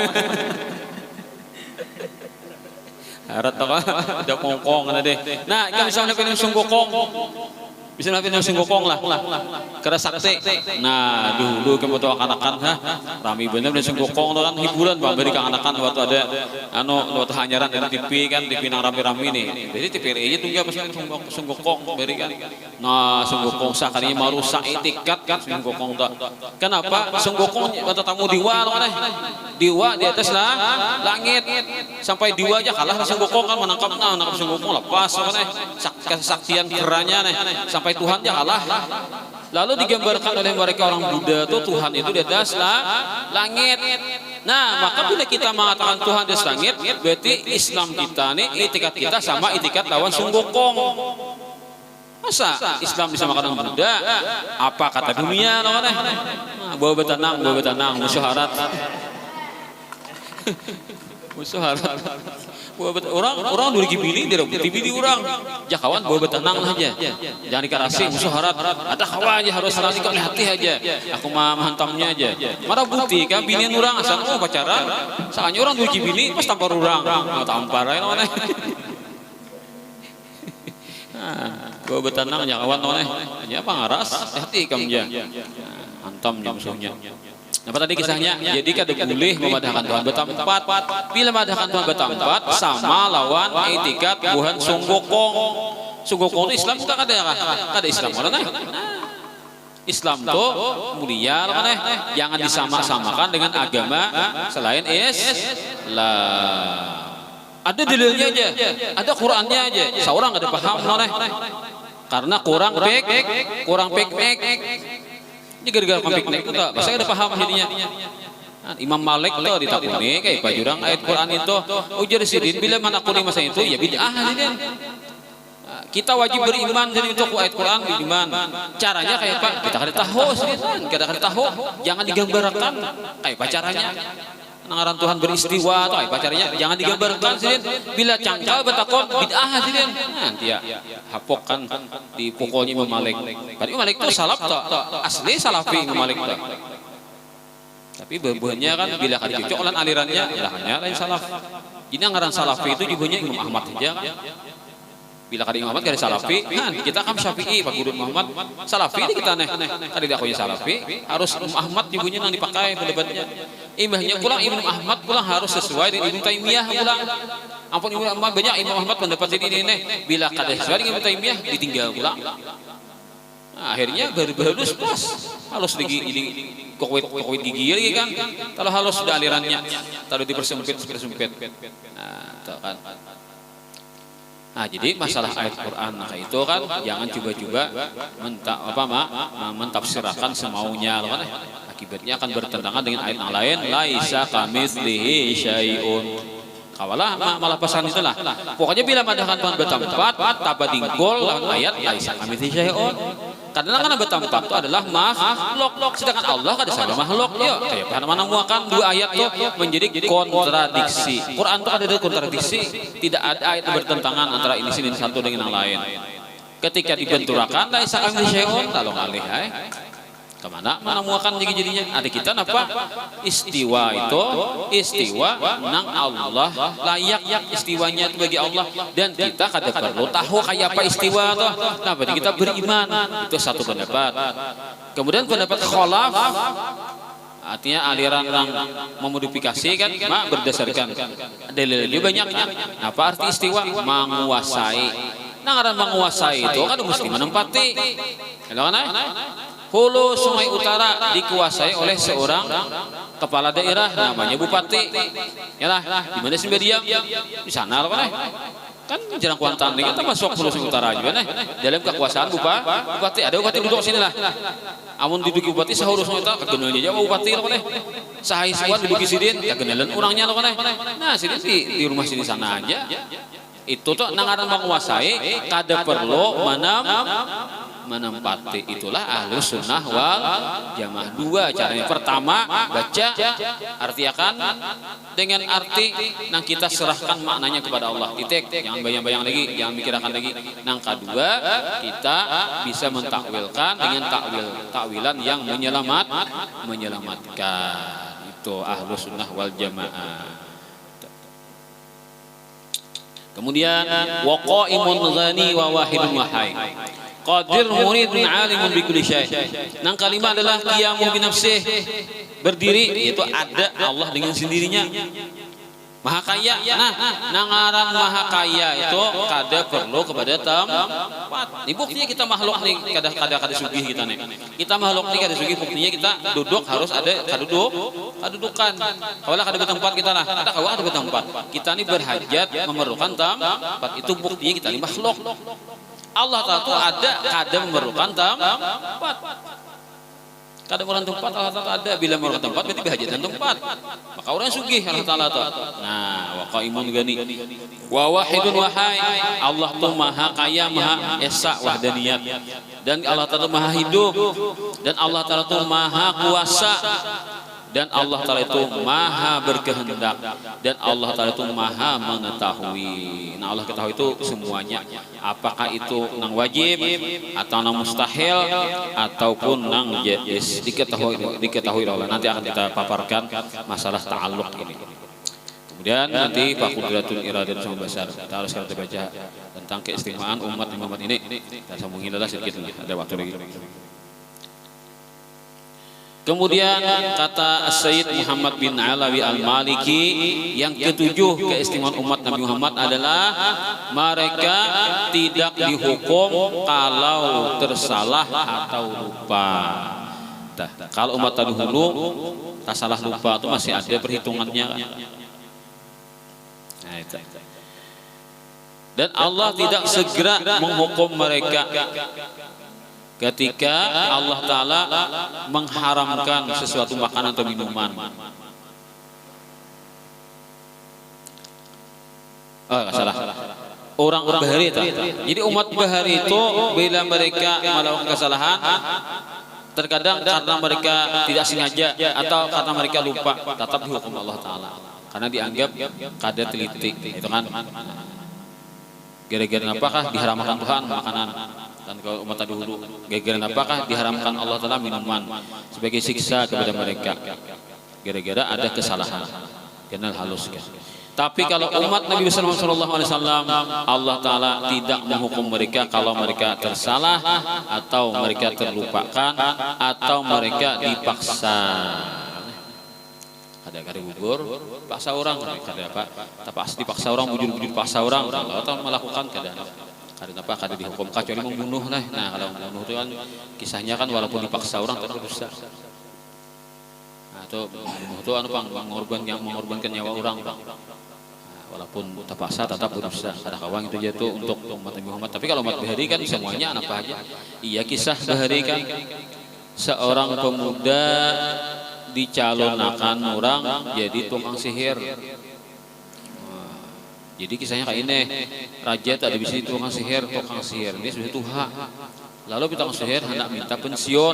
Harap tak ada kongkong ada deh. Nah, kita misalnya film Sunggokong. Bisa nabi nasi gokong lah, kera sakti. Nah, dulu kamu tahu anak-anak, rami bener nasi gokong kan hiburan pak beri anak-anak waktu ada, waktu hanyaran ada TV kan, TV nang rami-rami nih. Jadi TV aja tunggu pas sunggokong beri kan. Nah, sunggokong sakarinya mau rusak etikat kan sunggokong tak. Kenapa? Sunggokong waktu tamu diwa kan? Diwa di atas lah langit sampai diwa aja kalah sunggokong kan menangkap sunggokong lepas kan? Kesaktian keranya nih. Sampai Tuhan ya kalah. Lalu digambarkan oleh mereka orang Buddha tuh Tuhan itu di atas langit. Nah, maka bila kita mengatakan Tuhan di atas langit, berarti Islam kita nih itikat kita sama itikat lawan Sunggokong. Masa Islam bisa makan Buddha? Apa kata dunia namanya? Bawa betanang musyaharat. musuh harap orang dulu gibili dia tibili orang jakawan bawa betenang lah aja jangan dikarasi musuh harap ada kawan aja harus saling hati aja aku mah menghantamnya aja marah bukti kan binian orang asal mau pacaran soalnya orang dulu gibili pas tampar orang mau tampar aja mana bawa betenang jakawan mana aja apa ngaras hati kamu aja hantamnya musuhnya. Apa tadi kisahnya? Jadi kada boleh memadahkan Tuhan bertempat. Bila memadahkan Tuhan bertempat sama lawan etikat Tuhan sunggokong. Sunggokong itu Islam tak ada Islam mana? Islam tuh mulia mana? Jangan disama-samakan dengan agama selain Islam. Ada dalilnya aja, ada Qurannya aja. Seorang ada paham mana? Karena kurang pek. Ini gara-gara piknik enggak, saya udah paham jadinya. Imam Malik tuh ditakuni kayak pajurang ayat Quran itu ujar sidin bila manakuni masa itu ya bid'ah jadinya. Kita wajib beriman jadi untuk ayat Quran beriman. Caranya kayak apa? Kita kada tahu sidin, kada tahu. Jangan digambarkan kayak pacaranya. Nangaran Tuhan beristiwa atau apa pacarnya jangan digambarkan sidin. Bila cangkal betakon bid'ah sidin. Nanti ya hapok kan dipukulnya Imam Malik. Padahal Imam Malik itu salaf toh, asli salafi Imam Malik toh. Tapi bebannya kan bila kada cocok lan alirannya hanya lain salaf. Jadi ngaran salafi itu jubahnya Imam Ahmad aja. Bila kada Imam Ahmad kada salafi, kan kita kan Syafi'i Pak Guru Muhammad salafi kita nih. Kada diakunya salafi, harus Imam Ahmad jubahnya yang dipakai pendapat Imamnya pulang Imam Ahmad pulang harus sesuai dengan Ibnu Taimiyah pulang. Ampun Imam Ahmad banyak Imam Ahmad pendapat ini bila kada sesuai dengan Ibnu Taimiyah ditinggal pulang. Nah, akhirnya berbalus pas halus lagi ini kokowit gigi lagi kan. Kalau halus sudah alirannya, kalau dipersempit. Nah, kan. Nah, jadi masalah ayat Quran itu kan jangan coba-coba mentafsirkan semaunya kan. Akibatnya akan bertentangan dengan ayat yang lain laisa kamitslihi syai'un. Kawalah malah pesan itulah. Pokoknya bila madahkan Tuhan bertempat tabadingkol lawan ayat laisa kamitslihi syai'un. Karena kan bertempat itu adalah makhluk, sedangkan Allah kada sama makhluk. Ya, kayak mana muakan dua ayat itu menjadi kontradiksi. Quran itu ada kontradiksi, tidak ada ayat yang bertentangan antara ini satu dengan yang lain. Ketika dibenturakan laisa kamitslihi syai'un lalu ngalih kemana muakan jadinya ada kita napa istiwa itu istiwa nang Allah layak istiwanya itu bagi Allah dan kita kada perlu tahu kayak apa istiwa tuh nah berarti kita beriman itu satu pendapat. Kemudian pendapat khalaf artinya aliran yang memodifikasi kan berdasarkan dalil banyaknya apa arti istiwa menguasai nah ngaran menguasai itu kan mesti menempati kalau kan Hulu Sungai Utara dikuasai oleh seorang kepala daerah namanya bupati. Yalah, di mana sih diam? Di sana lah kan jarang kuantan nih kita masuk Hulu Sungai Utara juga nih. Dalam kekuasaan bupati ada bupati duduk sini lah. Amun duduk bupati sahurus Sungai Utara kegenalnya aja bupati lah nih. Sahai suan duduk sidin kegenalan orangnya lah nih. Nah, sidin di rumah sini sana aja. Itu tuh nangaran menguasai kada perlu menempati itulah Ahlus Sunnah wal Jamaah. Dua caranya. Pertama baca artiakan dengan arti yang kita serahkan maknanya kepada Allah. Titik. Jangan bayang-bayang lagi, jangan mikirkan lagi. Yang kedua kita bisa mentakwilkan dengan takwilan yang menyelamatkan. Itu Ahlus Sunnah wal Jamaah. Kemudian waqaimun ghani wa wahidun wahai. Qadir muridun alimun bi kulli syai. Nang kalimat adalah qiyamu bi nafsih. Berdiri itu ada Allah dengan sendirinya. Maha kaya. Nah, nangaran maha kaya itu kada perlu kepada tempat. Ini buktinya kita makhluk nih kada sugih kita nih. Kita makhluk nih kada sugih buktinya kita duduk harus ada kadudukan. Kalau kada bertempat kita lah. Kada kawa ada bertempat. Kita ini berhajat memerlukan tempat. Itu buktinya kita ini makhluk. Allah Ta'ala itu ada kada memerlukan tempat. Kada memerlukan tempat Allah Ta'ala ada. Bila memerlukan tempat berarti berhajatan tempat. Maka orang sugih Allah Ta'ala itu. Nah, wa qaimun gani wa wahidun wahai. Allah itu maha kaya, maha esa wahdaniyat. Dan Allah Ta'ala maha hidup. Dan Allah Ta'ala itu maha kuasa. dan Allah Ta'ala itu maha berkehendak, dan Allah Ta'ala itu maha mengetahui. Nah, Allah ketahui itu semuanya, apakah itu nang wajib atau nang mustahil ataupun nang jaiz, diketahui oleh Allah. Nanti akan kita paparkan masalah ta'alluq ini. Kemudian nanti Pak Qudratul Iradat sama Basar, kita harus kita baca tentang keistimewaan umat Muhammad ini. Kita sambungin adalah sedikit lah, ada waktu lagi. Kemudian kata Sayyid Muhammad bin Alawi Al-Maliki, yang ketujuh keistimewaan umat Nabi Muhammad adalah mereka tidak dihukum kalau tersalah atau lupa. Nah, kalau umat terdahulu tersalah lupa itu masih ada perhitungannya kan? Nah, itu. Dan Allah tidak segera menghukum mereka ketika Allah Ta'ala mengharamkan sesuatu makanan atau minuman. Salah. Orang bahari itu. Jadi umat bahari itu bila mereka melakukan kesalahan, terkadang karena mereka tidak sengaja atau karena mereka lupa, tetap dihukum Allah Ta'ala. Karena dianggap kada teliti, itu kan. Gara-gara apakah diharamkan Tuhan makanan? Dan kalau umat dahulu, gara-gara apakah diharamkan Allah Ta'ala minuman sebagai siksa kepada mereka? Gara-gara ada kesalahan, kenal halus kan. Tapi kalau umat Nabi Sallallahu Alaihi Wasallam, Allah Ta'ala tidak menghukum mereka kalau mereka tersalah atau mereka terlupakan atau mereka dipaksa. Ada gugur, paksa orang, ada apa? Dipaksa orang, bujur-bujur paksa orang, atau melakukan keadaan. Karena apa? Kada dihukum kecuali membunuh lah. Nah, kalau membunuh itu kan kisahnya kan walaupun dipaksa orang tetap dosa. Nah, itu membunuh itu anu Bang, mengorbankan nyawa orang, Bang. Nah, walaupun terpaksa tetap berdosa. Ada kawang itu jatuh untuk umat Nabi Muhammad. Tapi kalau umat Bahari kan semuanya apa aja. Iya, kisah Bahari kan seorang pemuda dicalonkan orang jadi tukang sihir. Jadi kisahnya kayak ini, raja tak ada bisa tukang sihir ini sudah tuha. Lalu tukang sihir hendak minta pensiun,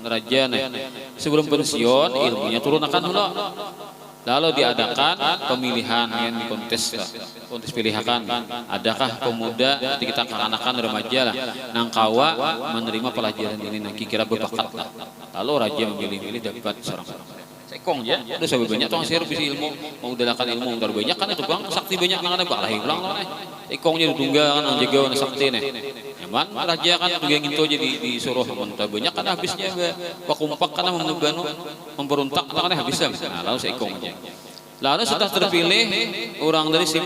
raja nih. Sebelum pensiun ilmunya turunakan dulu. Lalu diadakan pemilihan yang kontes pilihan. Adakah pemuda ketika kanak-kanak remaja lah, nangkawa menerima pelajaran ini, nang kira berbakat lah. Lalu raja memilih-milih dapat seorang sekong ya, udah sampai banyak tukang sihir bisa ilmu, mau udahkan ilmu udah banyak kan itu bang, sakti banyak nang ada balahi ulang lah, sekongnya ditunggal kan jaga sakti nih, nyaman raja kan juga gitu jadi disuruh mentah banyak kan habisnya pakumpak karena memberontak kan habisnya, nah lalu sekong aja. Lalu setelah terpilih orang dari si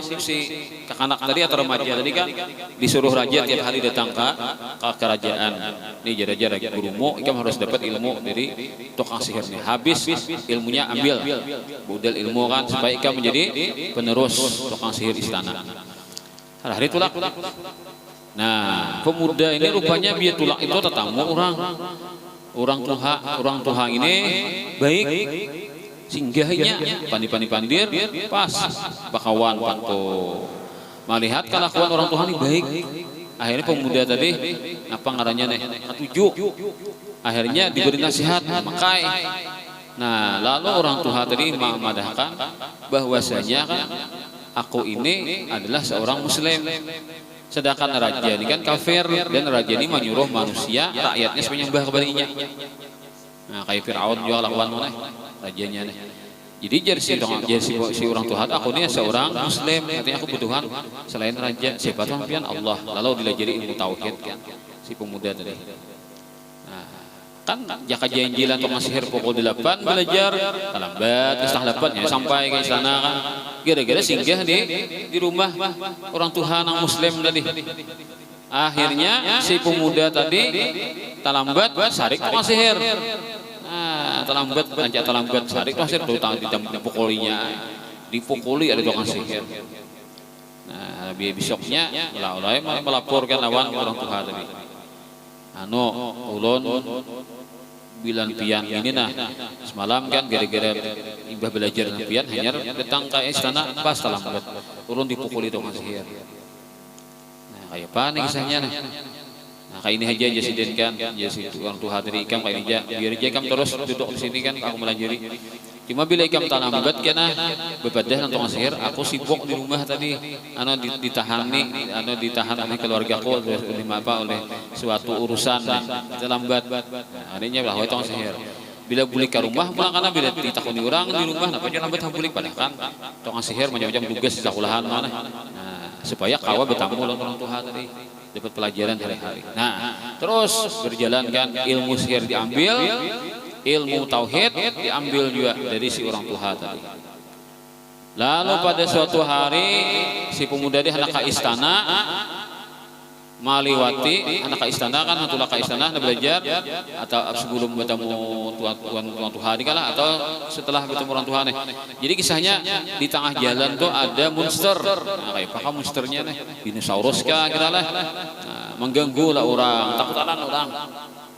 kakanak tadi atau remaja tadi kan disuruh raja tiap hari datang ke kerajaan. Nih jara-jara gurumu, ikam harus dapat ilmu dari tukang sihir nih. Habis ilmunya ambil, budal ilmu kan supaya ikam menjadi penerus tukang sihir istana. Hari tulak. Nah pemuda ini rupanya biar tulak itu tetamu orang tuha ini baik. Singgahnya pandir pas bakawan panto melihat kelakuan orang Tuhan ini baik. Akhirnya pemuda tadi apa ngarannya nih ketujuh akhirnya diberi nasihat makai. Nah lalu orang Tuhan tadi memadahkan bahwasanya kan aku ini adalah seorang muslim, sedangkan raja ini kan kafir dan raja ini menyuruh manusia rakyatnya menyembah kepadanya. Nah kayak Fir'aun juga lakukan mana rajanya nih. Jadi si orang Tuhan aku ini seorang muslim, artinya aku butuhan selain raja siapa Tuhan pian Allah. Lalu dilajari ilmu tauhid kan si pemuda tadi. Nah, kan jaka janjilan untuk masihir pukul 8 belajar lambat setengah 8 ya sampai ke istana kan. Gara-gara singgah di rumah orang Tuhan yang muslim tadi. Akhirnya si pemuda tadi talambat sarik tukang sihir. Terlambat sarik tukang sihir dipukuli ada tukang sihir. Nah besoknya ulai melaporkan lawan orang Tuhan tadi. Ulun bilang pian ini nah semalam kan gara-gara imbah belajar pian hanya datang ke istana pas terlambat ulun dipukuli tukang sihir. Nah kayak apa nih kisahnya nih? Nah, kayak ini aja jasiden kan, jadi orang tua dari ikam kayak ini aja, biar aja ikam terus duduk di sini kan, aku melajari. Cuma bila ikam tak lambat kena bebadah nonton sihir, aku sibuk di rumah tadi, ditahan oleh keluargaku oleh suatu urusan, kita lambat, adanya bahwa itu sihir. Bila balik ke rumah pulang karena bila ditakuni orang di rumah, apa aja lambat balik padahal kan, tong sihir macam-macam tugas di sekolahan mana, supaya kawa bertamu orang tua tadi. Dapat pelajaran hari-hari. Nah, terus berjalan kan ilmu sihir diambil, ilmu tauhid diambil juga dari si orang tua tadi. Lalu pada suatu hari si pemuda dia hendak ke istana, maliwati anak ke istana kan, hantulah ke istana belajar atau sebelum bertemu tuan Tuhan kalah atau setelah bertemu orang Tuhan nih. Jadi kisahnya di tengah jalan tuh ada monster. Nah, kayak paham monsternya nih, dinosaurus kah kira lah. Nah, mengganggu lah orang, takutan orang.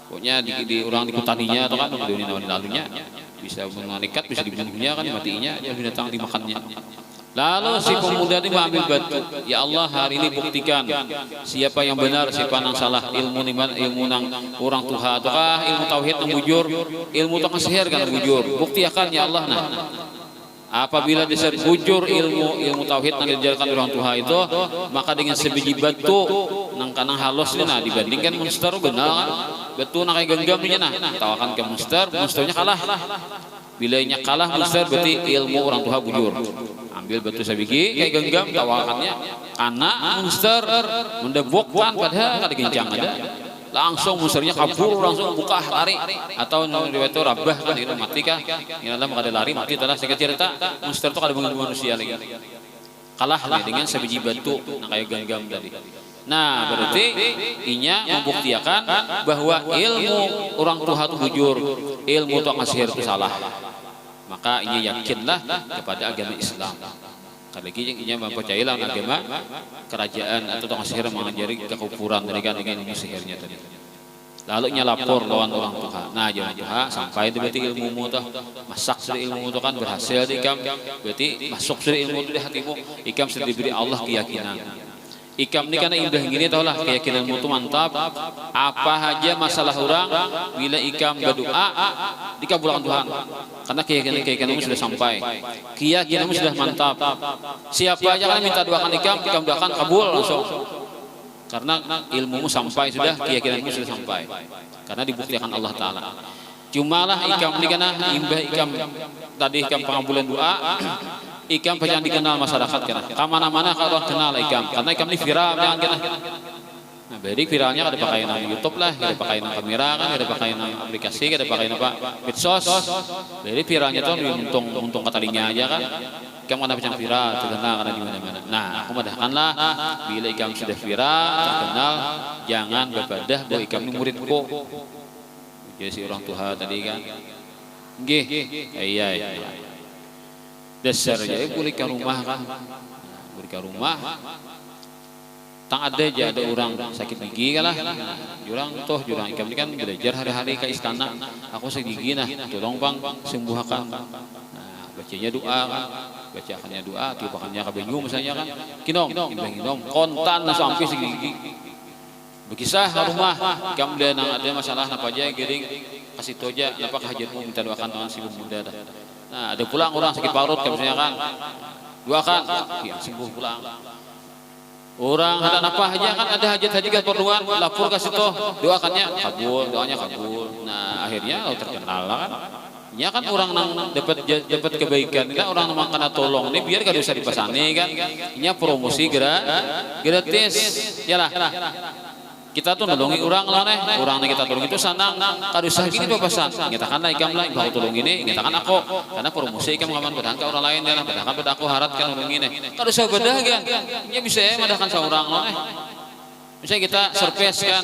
Pokoknya di orang dikutaninya atau kan di dunia lalunya bisa mengikat, bisa dibunuhnya kan, matinya ya binatang dimakannya. Lalu si pemuda ini mengambil batu. Ya Allah, hari ini buktikan siapa yang benar, siapa yang salah. Ilmu nang orang Tuhan ataukah ilmu tauhid yang bujur, ilmu tentang sihir kan bujur. Buktikan ya Allah. Nah, apabila disebut bujur ilmu tauhid yang diajarkan orang Tuhan itu, maka dengan sebiji batu nang kanang halus ini, nah dibandingkan monster benar kan, batu nang kayak genggam ini, nah tawakan ke monsternya kalah. Bila nya kalah monster berarti ilmu orang Tuhan bujur. Ambil batu sabigi kayak genggam tawakannya, anak monster mendebokkan padahal kada gencang ada. Langsung monsternya kabur, langsung buka lari atau riwayat itu rabah kan itu mati kah? Ini adalah kada lari mati telah saya cerita monster itu kada mengganggu manusia lagi. Kalah dengan sebiji batu kayak genggam tadi. Nah, berarti inya membuktikan bahwa ilmu orang Tuhan itu bujur, ilmu tukang sihir itu salah. Maka inya yakinlah kepada agama Islam. Karena inya mempercayailah agama kerajaan atau tukang sihir mengajari kekufuran dari ilmu sihirnya tadi. Lalu inya lapor lawan orang Tuhan. Nah, jangan Tuhan sampai itu berarti ilmu itu masak dari ilmu itu kan berhasil ikam, berarti masuk dari ilmu itu di hatimu, ikam sudah diberi Allah keyakinan. Ikam ini karena indah gini tahulah keyakinanmu itu mantap. Apa aja masalah orang bila ikam berdoa dikabulkan Tuhan. Karena keyakinanmu sudah sampai. Keyakinanmu sudah mantap. Siapa aja kan minta doakan ikam doakan kabul langsung. Karena ilmumu sampai sudah, keyakinanmu sudah sampai. Karena dibuktikan Allah Taala. Cumalah ikam ini karena imbah ikam tadi ikam pengabulan doa. Ikam jangan dikenal masyarakat kena. Kamana-mana kalau kenal ikam, karena ikam ini viral jangan kena. Nah, jadi viralnya ada pakai nama YouTube lah, ada pakai nama kamera kan, ada pakai nama aplikasi, ada pakai nama medsos. Jadi viralnya tuh untung katalinya aja kan. Ikam ada macam viral, terkenal karena di mana-mana. Nah, aku madahkanlah bila ikam sudah viral, terkenal, jangan berbadah bahwa ikam ini muridku. Jadi si orang tua tadi kan, nggih, iya. Dasarnya boleh ke rumah kan, boleh ke rumah. Tak ada aja ada orang sakit gigi kan lah, jurang ikam ini kan belajar hari-hari ke istana. Aku sakit gigi nah, tolong bang sembuhkan. Nah, bacanya doa kan, bacakannya doa, tiupakannya ke benyu misalnya kan, kinom, kontan sampai sakit gigi. Berkisah ke rumah, ikam dia nang ada masalah apa aja, giring kasih tahu aja, apa hajatmu minta doakan dengan si pemuda dah. Nah, ada pulang orang sakit parut misalnya kan, doakan, ya sembuh pulang. Orang ada apa aja kan, ada hajat-hajat keperluan, lapor ke situ, doakannya kabul, doanya kabul. Nah, akhirnya terkenal kan. Ya kan orang nang dapat kebaikan, kan orang nang kena tolong ini biar kada usah dipasani kan. Ini promosi gratis. Yalah. Kita tuh nolongi orang lah nih, orang yang kita tolong itu senang. Kada usah gini papasan. Nyatakanlah ikam lah, bahwa tolong ini, nyatakan aku. Karena promosi ikam ngaman bedahan ke orang lain ya, bedahan beda aku harat kan tolong ini. Kada usah bedah kan. Ya bisa ya madahkan seorang lah nih. Misalnya kita surprise kan,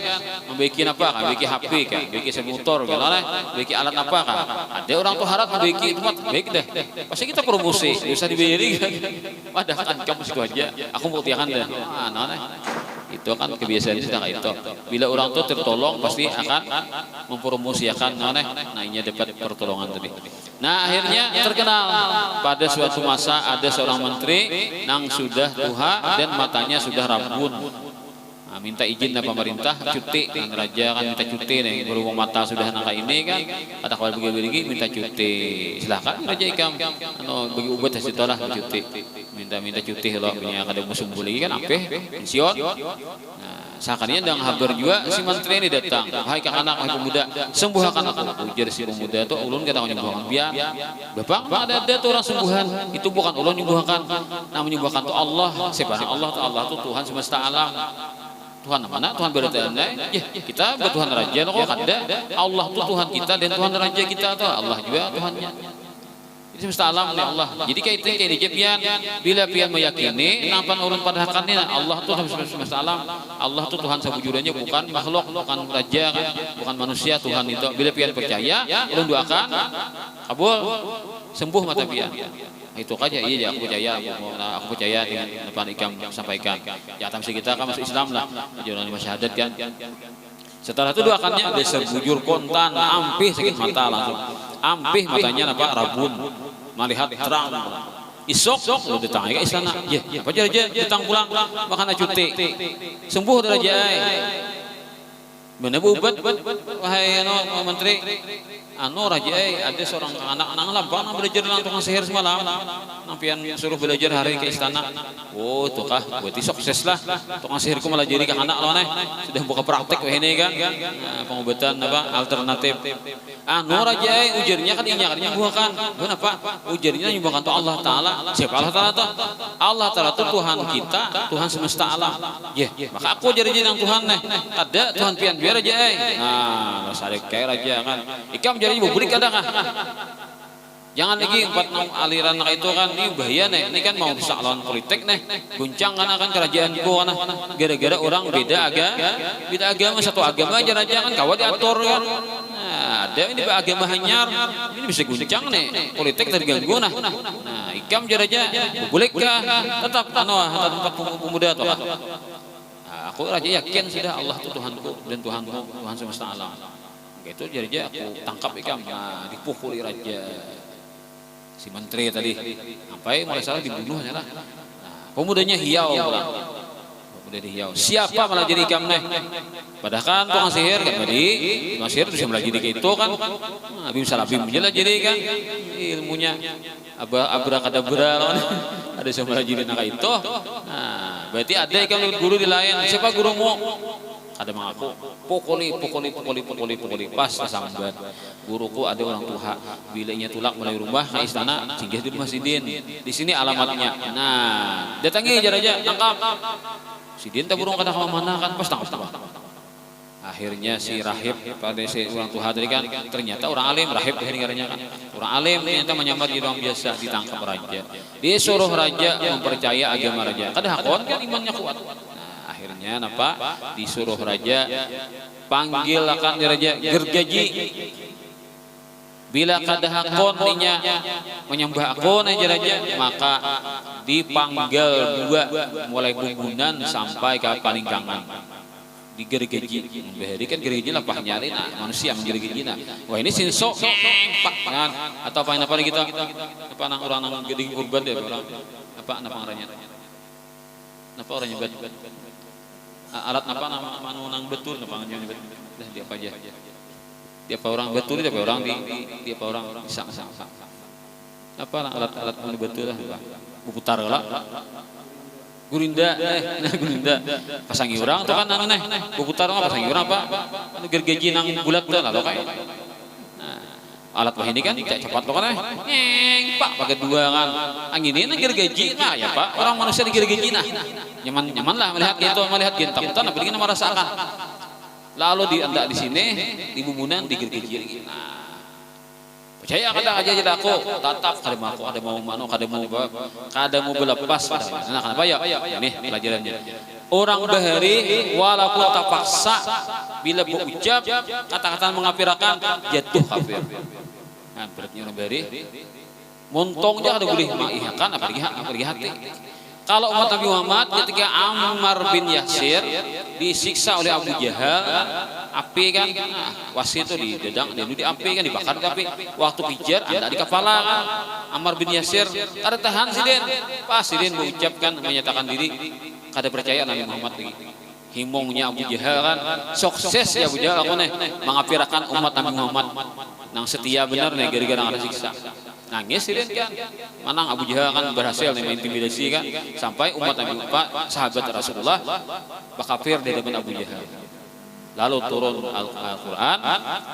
membikin apa kan, bikin HP kan, bikin semotor kan, bikin alat apa kan. Ada orang tuh harap membikin tempat, baik deh. Pasti kita promosi, bisa dibayari kan. Padahal kamu situ aja, aku buktikan deh. Itu kan kebiasaan kita kayak itu. Bila orang tuh tertolong pasti akan mempromosikan nah ini dapat pertolongan tadi. Nah akhirnya terkenal pada suatu masa ada seorang menteri yang sudah tuha dan matanya sudah rabun. Nah, minta izin na pemerintah cuti kan raja kan minta cuti nih berhubung mata sudah nangka ini kan ada kawan bagi minta cuti silakan raja ikam bagi ubat hasil tolah cuti minta cuti kalau punya kada musim boleh kan apa pensiun sakaninya dan habar juga si menteri ini datang hai anak hai pemuda sembuhkan aku ujar si pemuda itu ulun kata menyembuhkan biar bapak ada tuh orang sembuhan itu bukan ulun menyembuhkan namanya menyembuhkan tuh Allah siapa Allah tuh Tuhan semesta alam Tuhan mana Tuhan berada ya kita bertuhan raja kok ada Allah tuh Tuhan kita dan Tuhan raja kita tuh Allah juga Tuhannya semesta alam oleh Allah. Jadi kayak itu kayak dijepian bila pian meyakini nampan urun pada hakannya Allah tuh semesta alam. Allah tuh Tuhan sebujurannya bukan makhluk, bukan raja kan, bukan manusia Tuhan itu. Bila pian percaya, urun doakan kabul sembuh mata pian. Itu aja iya aku percaya dengan depan ikam sampaikan. Ya tamsi kita kan masuk Islam lah. Jangan lima syahadat kan. Setelah itu doakannya ada sebujur kontan, ampih sakit mata langsung. Ampih matanya apa rabun. Melihat terang isok lu datang ke istana ya apa aja datang pulang makan cuti sembuh raja bener bubat wahai menteri raja ada seorang anak lampang belajar tukang sihir semalam nampian suruh belajar hari ke istana itu kah berarti sukses lah tukang sihirku malah jadi ke anak lo nih sudah buka praktek ini kan pengobatan apa alternatif raja ujarnya kan ini nyembuhkan kenapa ujarnya nyembuhkan tuh Allah Ta'ala siapa Allah Ta'ala tuh Allah Ta'ala tuh Tuhan kita Tuhan semesta alam ya maka aku jadi yang Tuhan nih ada Tuhan pian biar aja sarik kayak raja kan ikam jadi publik kadang jangan lagi 4-6 aliran itu kan ini bahaya nih ini kan mau bisa lawan politik nih guncang kan akan kerajaanku kan gara-gara orang beda agama satu agama aja raja kan kawat diatur kan ada ini agama hanyar ini bisa guncang nih politik terganggu nah ikam aja bolehkah tetap tempat pemuda atau aku raja yakin sudah Allah itu Tuhanku dan Tuhanmu Tuhan semesta alam gitu jadi aku tangkap ikam dipukuli raja si menteri tadi sampai mulai salah dibunuhnya lah pemudanya hiau pemuda hiau siapa malah jadi ikam nih padahal kan tukang sihir kan tadi tukang sihir bisa malah jadi kayak itu kan Abim Salabim jelas jadi kan ilmunya abrakadabra ada yang malah jadi nak itu berarti ada ikam guru di lain siapa gurumu ada mengaku pukuli pas sambat guruku ada orang tua bilanya tulak mulai rumah ke istana singgah di rumah Sidin di sini alamatnya datangi aja tangkap Sidin tak burung kada kemana kan pas tangkap akhirnya si rahib pada si orang tua tadi kan ternyata orang alim rahib akhirnya kan orang alim ternyata menyamar jadi orang biasa ditangkap raja disuruh raja mempercaya agama raja kada hakon kan imannya kuat akhirnya disuruh raja panggil akan raja gergaji bila kada hakon dinya menyembah akon aja raja maka dipanggil dua mulai bubunan sampai ke paningkangan digergaji bahari kan gergaji lapah nyari manusia menggergaji wah ini sinso pak atau apa kita apa orang gede kurban deh orang apa orangnya alat apa nama betul apa nyebut dia apa aja dia apa orang betul dia apa orang dia apa orang bisa apa alat betul lah putar lah gurinda pasangi orang tuh kan putar pasangi orang apa gergaji nang bulat tuh lalu kayak alat wah ini kan cepat lo kan pak pakai dua kan anginin gergaji ya pak orang manusia di gergaji nyaman lah melihat gitu takutan apalagi merasakan lalu diandak di sini di bumbunan di gergaji percaya kadang aja jadi aku tatap kada mau berlepas kenapa ya nih pelajarannya orang bahari walaupun terpaksa bila berucap kata-kata mengafirakan jatuh kafir berarti orang bahari montongnya ada boleh mengihakan apalagi hati kalau umat Nabi Muhammad ketika Ammar bin Yasir disiksa oleh Abu Jahal api kan wasi itu di dedang dan di api kan dibakar di api waktu pijar ada di kepala kan Ammar bin Yasir ada tahan Sidin pas Sidin mengucapkan menyatakan diri kada percaya Nabi Muhammad lagi himongnya Abu Jahal kan sukses ya Abu Jahal aku nih mengapirakan umat Nabi Muhammad nang setia bener nih gara-gara ada siksa nangis sih kan manang Abu Jahal kan berhasil nih intimidasi kan sampai umat Nabi Muhammad sahabat Rasulullah bakafir di depan Abu Jahal. Lalu turun Al-Quran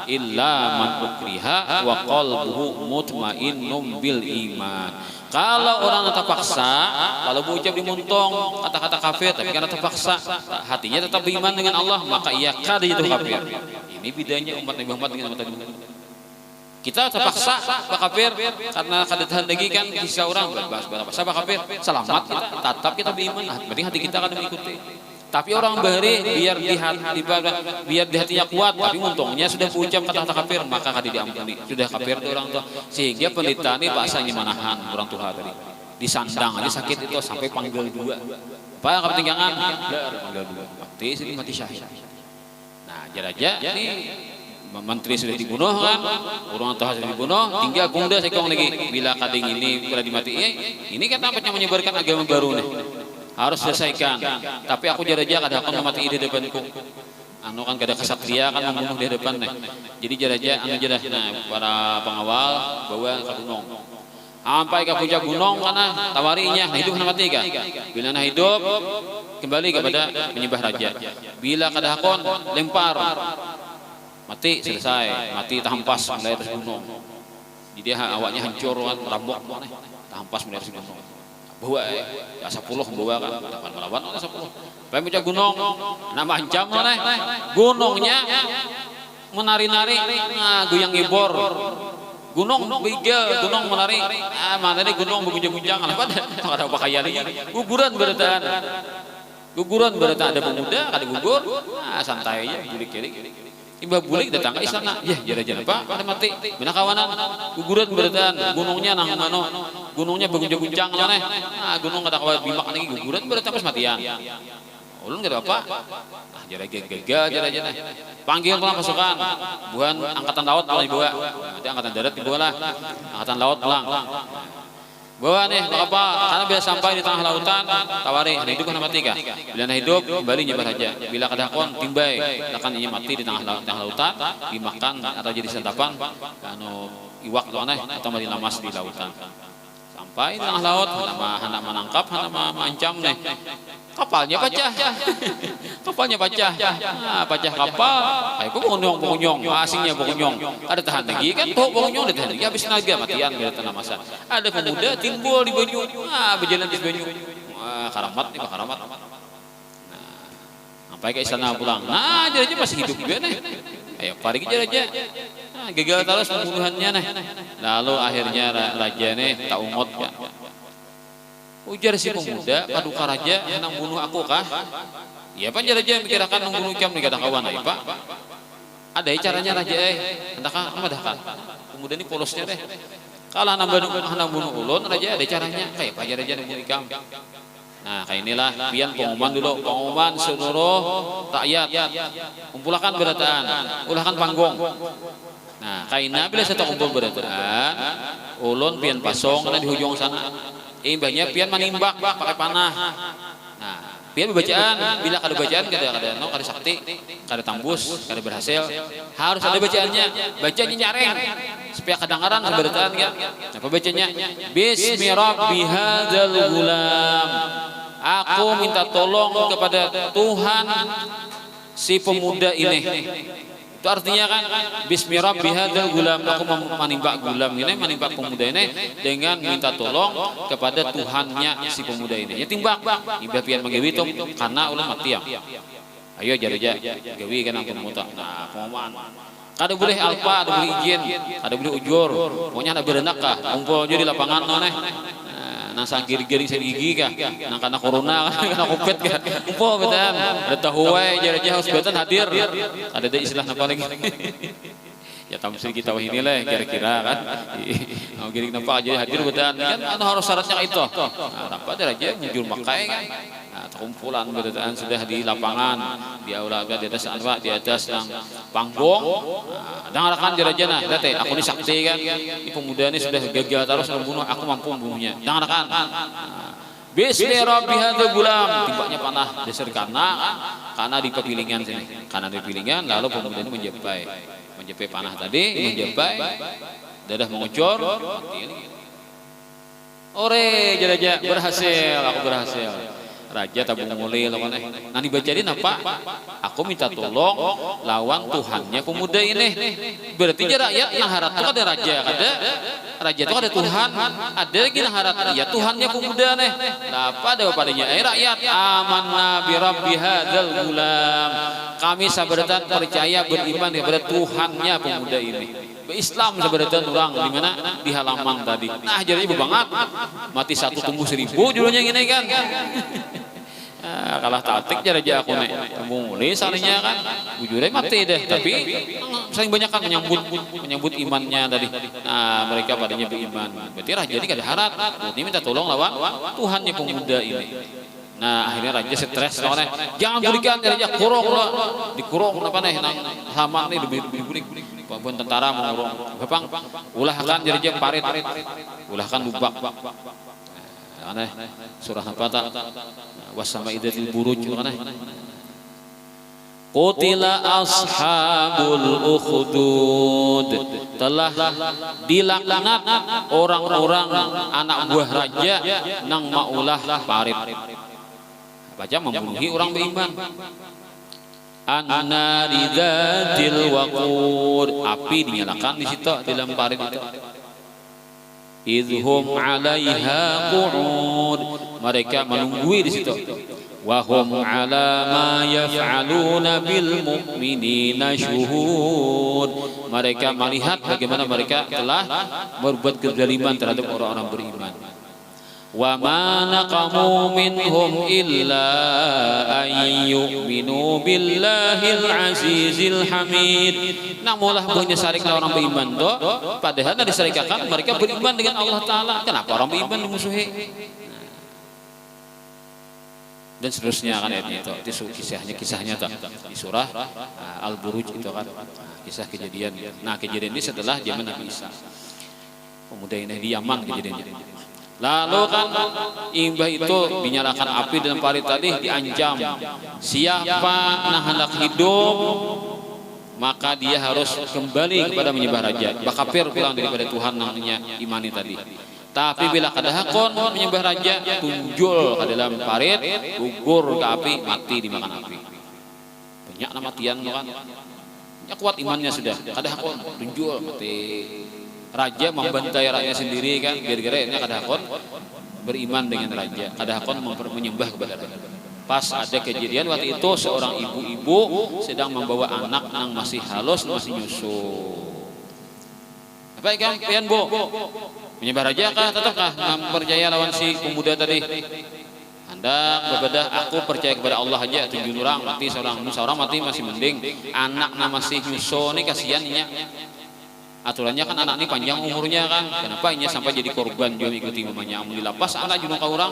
illa man ukriha wa qalbuhu mutmainnum bil iman. Kalau orang terpaksa, lalu berucap di muntong kata-kata kafir, tapi karena terpaksa hatinya tetap beriman dengan Allah, maka ia kada itu kafir. Ini bedanya umat Nabi Muhammad dengan umat Nabi Muhammad. Kita terpaksa kafir karena kada tahan lagi kan kisah orang berpaksa kafir, selamat kita, tetap kita beriman, berarti hati kita akan mengikuti. Tapi orang bahari biar di hatinya kuat, tapi untungnya sudah berucap kata-kata kafir, maka kada diampuni. Sudah kafir itu orang tua. Sehingga pendeta ini bahasanya manahan orang tua tadi. Disandang aja sakit itu sampai panggil dua. Apa yang kepentingan? Panggil dua. Mati syahid. Nah, jaraja ini menteri sudah dibunuh kan, orang tua sudah dibunuh, tinggal bunda sekong lagi. Bila kading ini bila dimati, ini kan tampaknya menyebarkan agama baru nih. Harus selesaikan. Tapi aku jaraja kada akan mati di depanku. Anu kan kada kesatria kan membunuh di depan nih. Jadi jaraja anu jadah nah para pengawal bawa ke gunung. Sampai ke puncak gunung kana tawarinya nah hidup mati ka. Bila nah hidup kembali kepada menyembah raja. Bila kada hakon lempar mati selesai, mati terhempas mulai atas gunung. Jadi awaknya hancur kan rambok maneh terhempas mulai atas gunung. Bawa ya 10 bawa kan dapat melawan 10 bae puncak gunung nama ancam maneh gunungnya menari-nari goyang ibor gunung bigel gunung menari mana ini gunung berguncang-guncang apa ada pakaian lagi guguran bereta ada pemuda ada gugur santai aja bulik-bulik Imbah bulik datang ke istana, ya jalan-jalan Pak, ada mati, benar kawanan, guguran berdan, gunungnya nang mano, gunungnya berguncang-guncang mana, gunung kata kawan bimak lagi guguran berdan pas matian, ulun kata apa, jalan-jalan, panggil pulang pasukan, bukan angkatan laut pulang dibawa, nanti angkatan darat dibawa lah, angkatan laut pulang. Bawa nih, apa? Karena bila sampai di tengah lautan, tawari, hidup kan mati kah? Bila hidup, kembali nyebar saja. Bila kadakon, timbai, akan ia mati di tengah lautan, dimakan atau jadi santapan, anu iwak tuh aneh atau mati lamas di lautan. Sampai di tengah laut, hendak menangkap, hendak mengancam nih. Kapalnya pecah, pecah kapal, ayo pengunyong, asingnya pengunyong, ada tahan lagi kan, pengunyong ada tahan lagi, habis naga matian bila tanah masa, ada pemuda timbul di banyu, berjalan di banyu, karamat nih karamat, sampai ke istana pulang, jaraja masih hidup juga nih, ayo pergi jaraja, gagal terus pembunuhannya nih, lalu akhirnya raja nih tak umut kan. Ujar si pemuda, paduka raja hendak bunuh aku kah? Iya pak raja mikirakan membunuh jam nih kata kawan ay pak. Ada caranya raja hendak kan? Pemuda ini polosnya deh. Kalau hendak bunuh ulun raja ada caranya. Kayak pak raja membunuh jam. Nah kayak inilah pian pengumuman seluruh rakyat. Kumpulkan berataan, ulahkan panggung. Nah kaina bila satu kumpul berataan, ulun pian pasong di hujung sana. Imbahnya pian manimbak pakai panah. Nah, pian bacaan bila kada bacaan kada sakti, kada tambus, kada berhasil. Harus ada bacaannya. Bacanya nyaring supaya kedengaran seberataan kan. Apa bacanya? Bismi rabbi hadzal gulam. Aku minta tolong kepada Tuhan si pemuda ini. Itu artinya kan bismi rabbi hadzal gulam, aku menimba gulam ini, menimba pemuda ini dengan minta tolong kepada Tuhannya si pemuda ini. Ya timbang ibadah pian magawi itu karena ulah mati ya. Ayo jaraja gawi kan aku muta. Nah, pengumuman. Kada boleh alpa, ada boleh izin, ada boleh ujur. Pokoknya ada berenak kah, kumpul aja di lapangan noneh. Nang sanggir-giring saya gigi kah, nang karena corona karena covid kah, kumpul betan, ada tahuai jaraja harus betan hadir, ada istilah apa lagi? Ya tamsil kita wah inilah kira-kira kan, mau giring nampak aja hadir betan, kan harus syaratnya itu. Nah, tanpa jaraja mujur makai kan. Kumpulan berdaan sudah di lapangan, di aula di atas anwa, di atas yang panggung. Dengarkan jarajana, lihat aku ini sakti kan, ini pemuda ini sudah gagal terus membunuh, aku mampu membunuhnya. Dengarkan. Bismi rabbi hadzal gulam, timbaknya panah dasar karena di pepilingan sini, karena di pepilingan, lalu pemuda ini menjepai panah tadi, menjepai, dadah mengucur, mati. Ore jaraja berhasil, aku berhasil. Raja tabung mulai lawan nanti bacain apa? Aku minta tolong lawan Tuhannya pemuda ini. Berarti rakyat naharat itu ada raja, raja itu ada Tuhan, ada lagi naharat ya Tuhannya pemuda nih. Nah, apa ada padanya? Rakyat amanna bi rabbi hadzal gulam. Kami sabaratan percaya beriman kepada Tuhannya pemuda ini. Islam sebenarnya orang di mana di halaman tadi. Nah jadi banget mati 1 tumbuh 1000 judulnya gini kan. Kalah tatik aja aku nih mulai salahnya kan bujurnya mati deh tapi saling banyak kan menyambut imannya tadi. Nah mereka padanya beriman. Berarti raja ini gak ada harap. Ini minta tolong lawan Tuhannya pemuda ini. Nah akhirnya raja stres soalnya jangan berikan raja kurung lah dikurung apa nih nang sama nih demi pun tentara mengurung bapang ulahkan raja parit ulahkan lubak aneh surah apa tak wasama idatil buruj aneh qutila ashabul ukhdud telah dilaknat orang-orang anak buah raja nang maulah parit baca membunuhi orang beriman. An-nari dzatil waqud, api dinyalakan di situ dalam parit itu. Idhum 'alaiha qu'ud, mereka menunggui di situ. Wa hum 'ala ma yaf'aluna bil mu'minina syuhud, mereka melihat bagaimana mereka telah berbuat kezaliman terhadap orang-orang beriman. Wa ma naqamu minhum illa an yu'minu billahil azizil hamid. Namulah banyak orang beriman do, padahal dari syarikat mereka beriman dengan Allah Ta'ala. Kenapa orang beriman dimusuhi? Dan seterusnya kan ayatnya itu kisahnya tuh di surah Al-Buruj itu kan kisah kejadian. Nah kejadian ini setelah zaman Nabi Isa. Pemuda ini di Yaman kejadiannya. Lalu kan imbah itu dinyalakan api dalam parit tadi diancam siapa yang hendak hidup maka dia harus kembali kepada menyembah raja bakapir pulang daripada Tuhan namanya imani tadi. Tapi bila kadahakon menyembah raja tunjul ke dalam parit gugur ke api mati dimakan api. Banyak nama tian kan ya kuat imannya sudah kadahakon tunjul mati. Raja membantai rakyatnya sendiri kan gara-gara ini kadahakon beriman dengan raja kadahakon menyembah kepada raja. Pas ada kejadian waktu itu seorang ibu-ibu sedang membawa anak yang masih halus masih nyusu. Apa ikan pian bu menyembah raja kah tetapkah percaya lawan si pemuda tadi? Anda berbeda aku percaya kepada Allah aja tunjun orang mati seorang mati masih mending anak masih nyusu ini kasihannya. Aturannya kan anak ini panjang umurnya kan, kenapa ini sampai jadi korban juga ikuti mamanya amun dilapas anak junung ke orang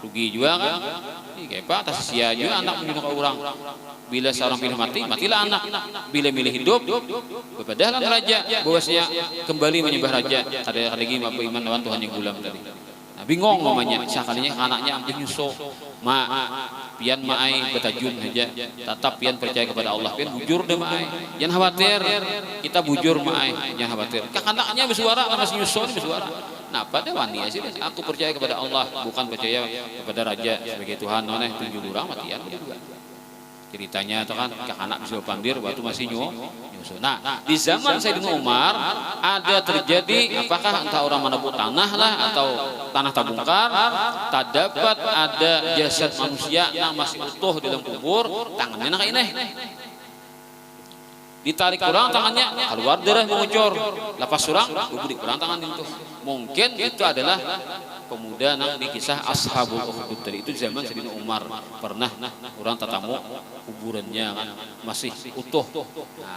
rugi juga kan, kayak apa atas sia juga anak junung ke orang. Bila seorang pilih mati, matilah anak. Bila milih hidup, berbadalah raja, bahwasanya kembali menyembah raja. Ada lagi apa iman lawan Tuhan yang gulam tadi. Nah, bingung mamanya, sekalinya anaknya ambil nyusul, pian maai betajun aja, tetap pian percaya kepada Allah, pian bujur deh maai, jangan khawatir, kita bujur maai, jangan khawatir. Kakaknya bersuara, masih nyusul bersuara. Nah pada wani sih, aku percaya kepada Allah, bukan percaya kepada raja sebagai Tuhan. Noneh tunjuk orang matian juga. Ceritanya itu kan kakak bisa pandir waktu masih nyusul. Nah di zaman Sayyidina Umar ada terjadi apakah entah orang menebut tanah lah atau tanah tabungkar tak dapat ada jasad manusia yang masih utuh di dalam kubur tangannya nak ini ditarik kurang tangannya keluar darah mengucur lepas surang bubur kurang tangan itu mungkin itu adalah pemuda nang di kisah Ashabul Ukhdud tadi itu zaman Sayyidina Umar pernah orang tatamu kuburannya kan masih utuh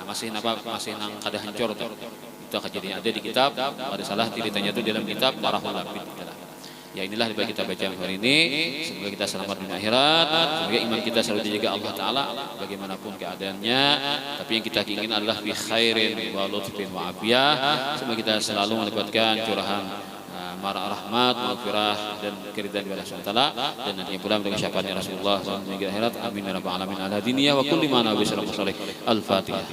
masih nang kada hancur itu kejadian ada di kitab ada salah ceritanya itu dalam kitab Tarahul Labid. Ya inilah yang kita baca hari ini. Semoga kita selamat dunia akhirat. Semoga iman kita selalu dijaga Allah Ta'ala bagaimanapun keadaannya. Tapi yang kita ingin adalah bi khairin wa lutfin wa afiyah. Semoga kita selalu mendapatkan curahan rahmat, maghfirah dan keridhaan dari Allah SWT, dan nantinya pula dengan syafaatnya Rasulullah SAW di akhirat. Amin ya rabbal alamin. Ala diniyah wa kulli ma nabi sallallahu alaihi wasallam. Al-Fatihah.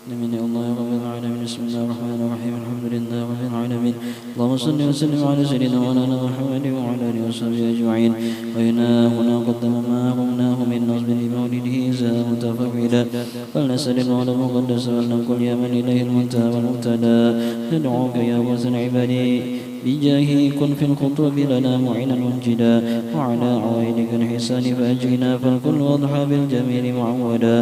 آمين يا الله يا رب العالمين. بسم الله الرحمن الرحيم. الحمد لله رب العالمين. اللهم صل وسلم على سيدنا مولانا محمد وعلى آله وصحبه أجمعين. وهنا قدم ما رمناه من نصب لمولده زاء متفردا، فلنسأل المولى المقدس ولنقل يا من إليه المنتهى والمبتدا. ندعوك يا غوث العباد بجاهه كن في الخطوب لنا معينا منجدا، وعلى عوائدك الحسان فأجرنا، فالكل أضحى بالجميل معودا.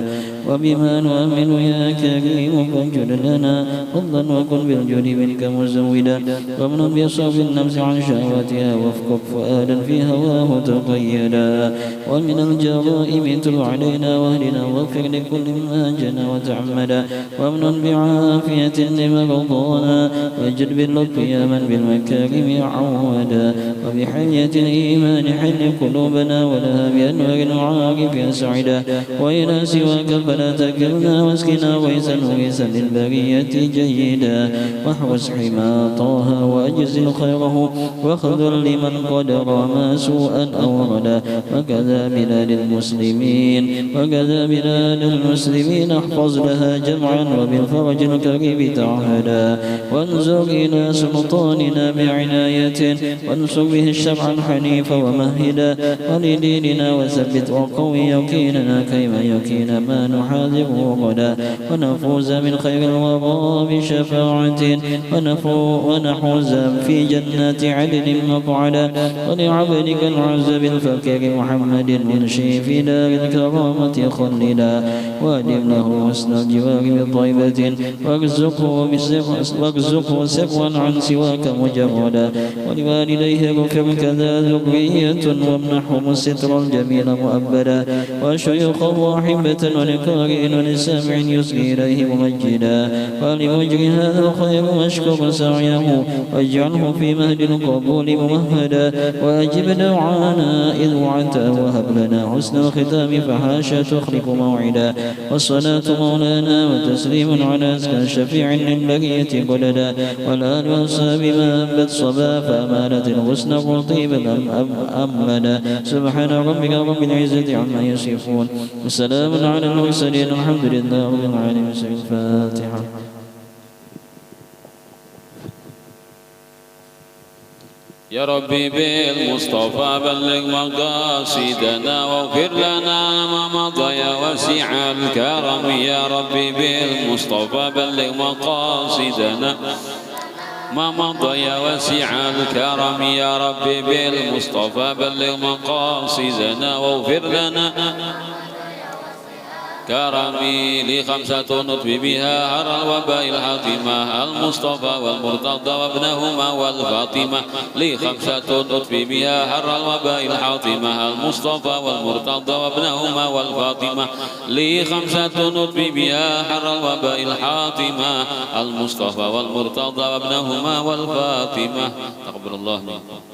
وبما نؤمل يا كريم فانجد لنا فضلا وكن بالجود منك مزودا، ومن بصرف النفس عن شهواتها وافكك فؤادا في هواه تقيدا. ومن الجرائم تب علينا واهدنا واغفر لكل ما جنى وتعمدا، ومن بعافية لمرضانا واجد باللطف يا من بالمكارم عودا. وبحلية الإيمان حل قلوبنا ولها بأنوار المعارف أسعدا، وإلى سواك فلا تكلنا واسقنا غيثا غيثا للبرية جيدا. واحرس حما طه وأجزل خيره وخذل لمن قد رمى سوءا أوردا. وكذا بلاد المسلمين احفظ لها جمعا وبالفرج الكريم تعهدا. وانظر إلى سلطاننا بعناية وانصر به الشرع الحنيف ومهدا، ولديننا وثبت وقوي يقيننا كيما يقين ما نحاذره غدا. ونفوز من خير الورى بشفاعة ونحوز في جنات عدن مقعدا. ولعبدك العز بالفكر محمد منشي في دار الكرامة خلدا. وادم له حسن الجوار بطيبة وارزقه سرا عن سواك مجردا. ولوالديه اغفر كذا ذرية وامنحهم الستر الجميل مؤبدا. وشيوخا وأحبة ولقارئ ولسامع يسري إليه ممجدا. ولمجري هذا الخير واشكر سعيه واجعله في مهد القبول ممهدا. وأجب دعانا إذ وعدته وهب لنا حسن الختام فحاشا تخلق موعدا. والصلاة مولانا وتسليم على أزكى شفيع للبرية قددا. والآل والصحب ما أنبت صبا فأمانة الغسن رطيبا أمدا. سبحان ربك رب العزة عما يصفون وسلام على المرسلين الحمد لله رب العالمين. الفاتحة. يا ربي بالمصطفى بلغ مقاصدنا واغفر لنا ما مضى يا واسع الكرم. يا ربي بالمصطفى بلغ مقاصدنا ما مضى يا واسع الكرم. يا ربي بالمصطفى بلغ مقاصدنا واغفر لنا كرمي. لي خمسة نطفي بها هر الوباء الحاطمة، المصطفى والمرتضى وابنهما والفاطمة. لي خمسة نطفي بها هر الوباء الحاطمة، المصطفى والمرتضى وابنهما والفاطمة. لي خمسة نطفي بها هر الوباء الحاطمة، المصطفى والمرتضى وابنهما والفاطمة. تقبل الله منكم.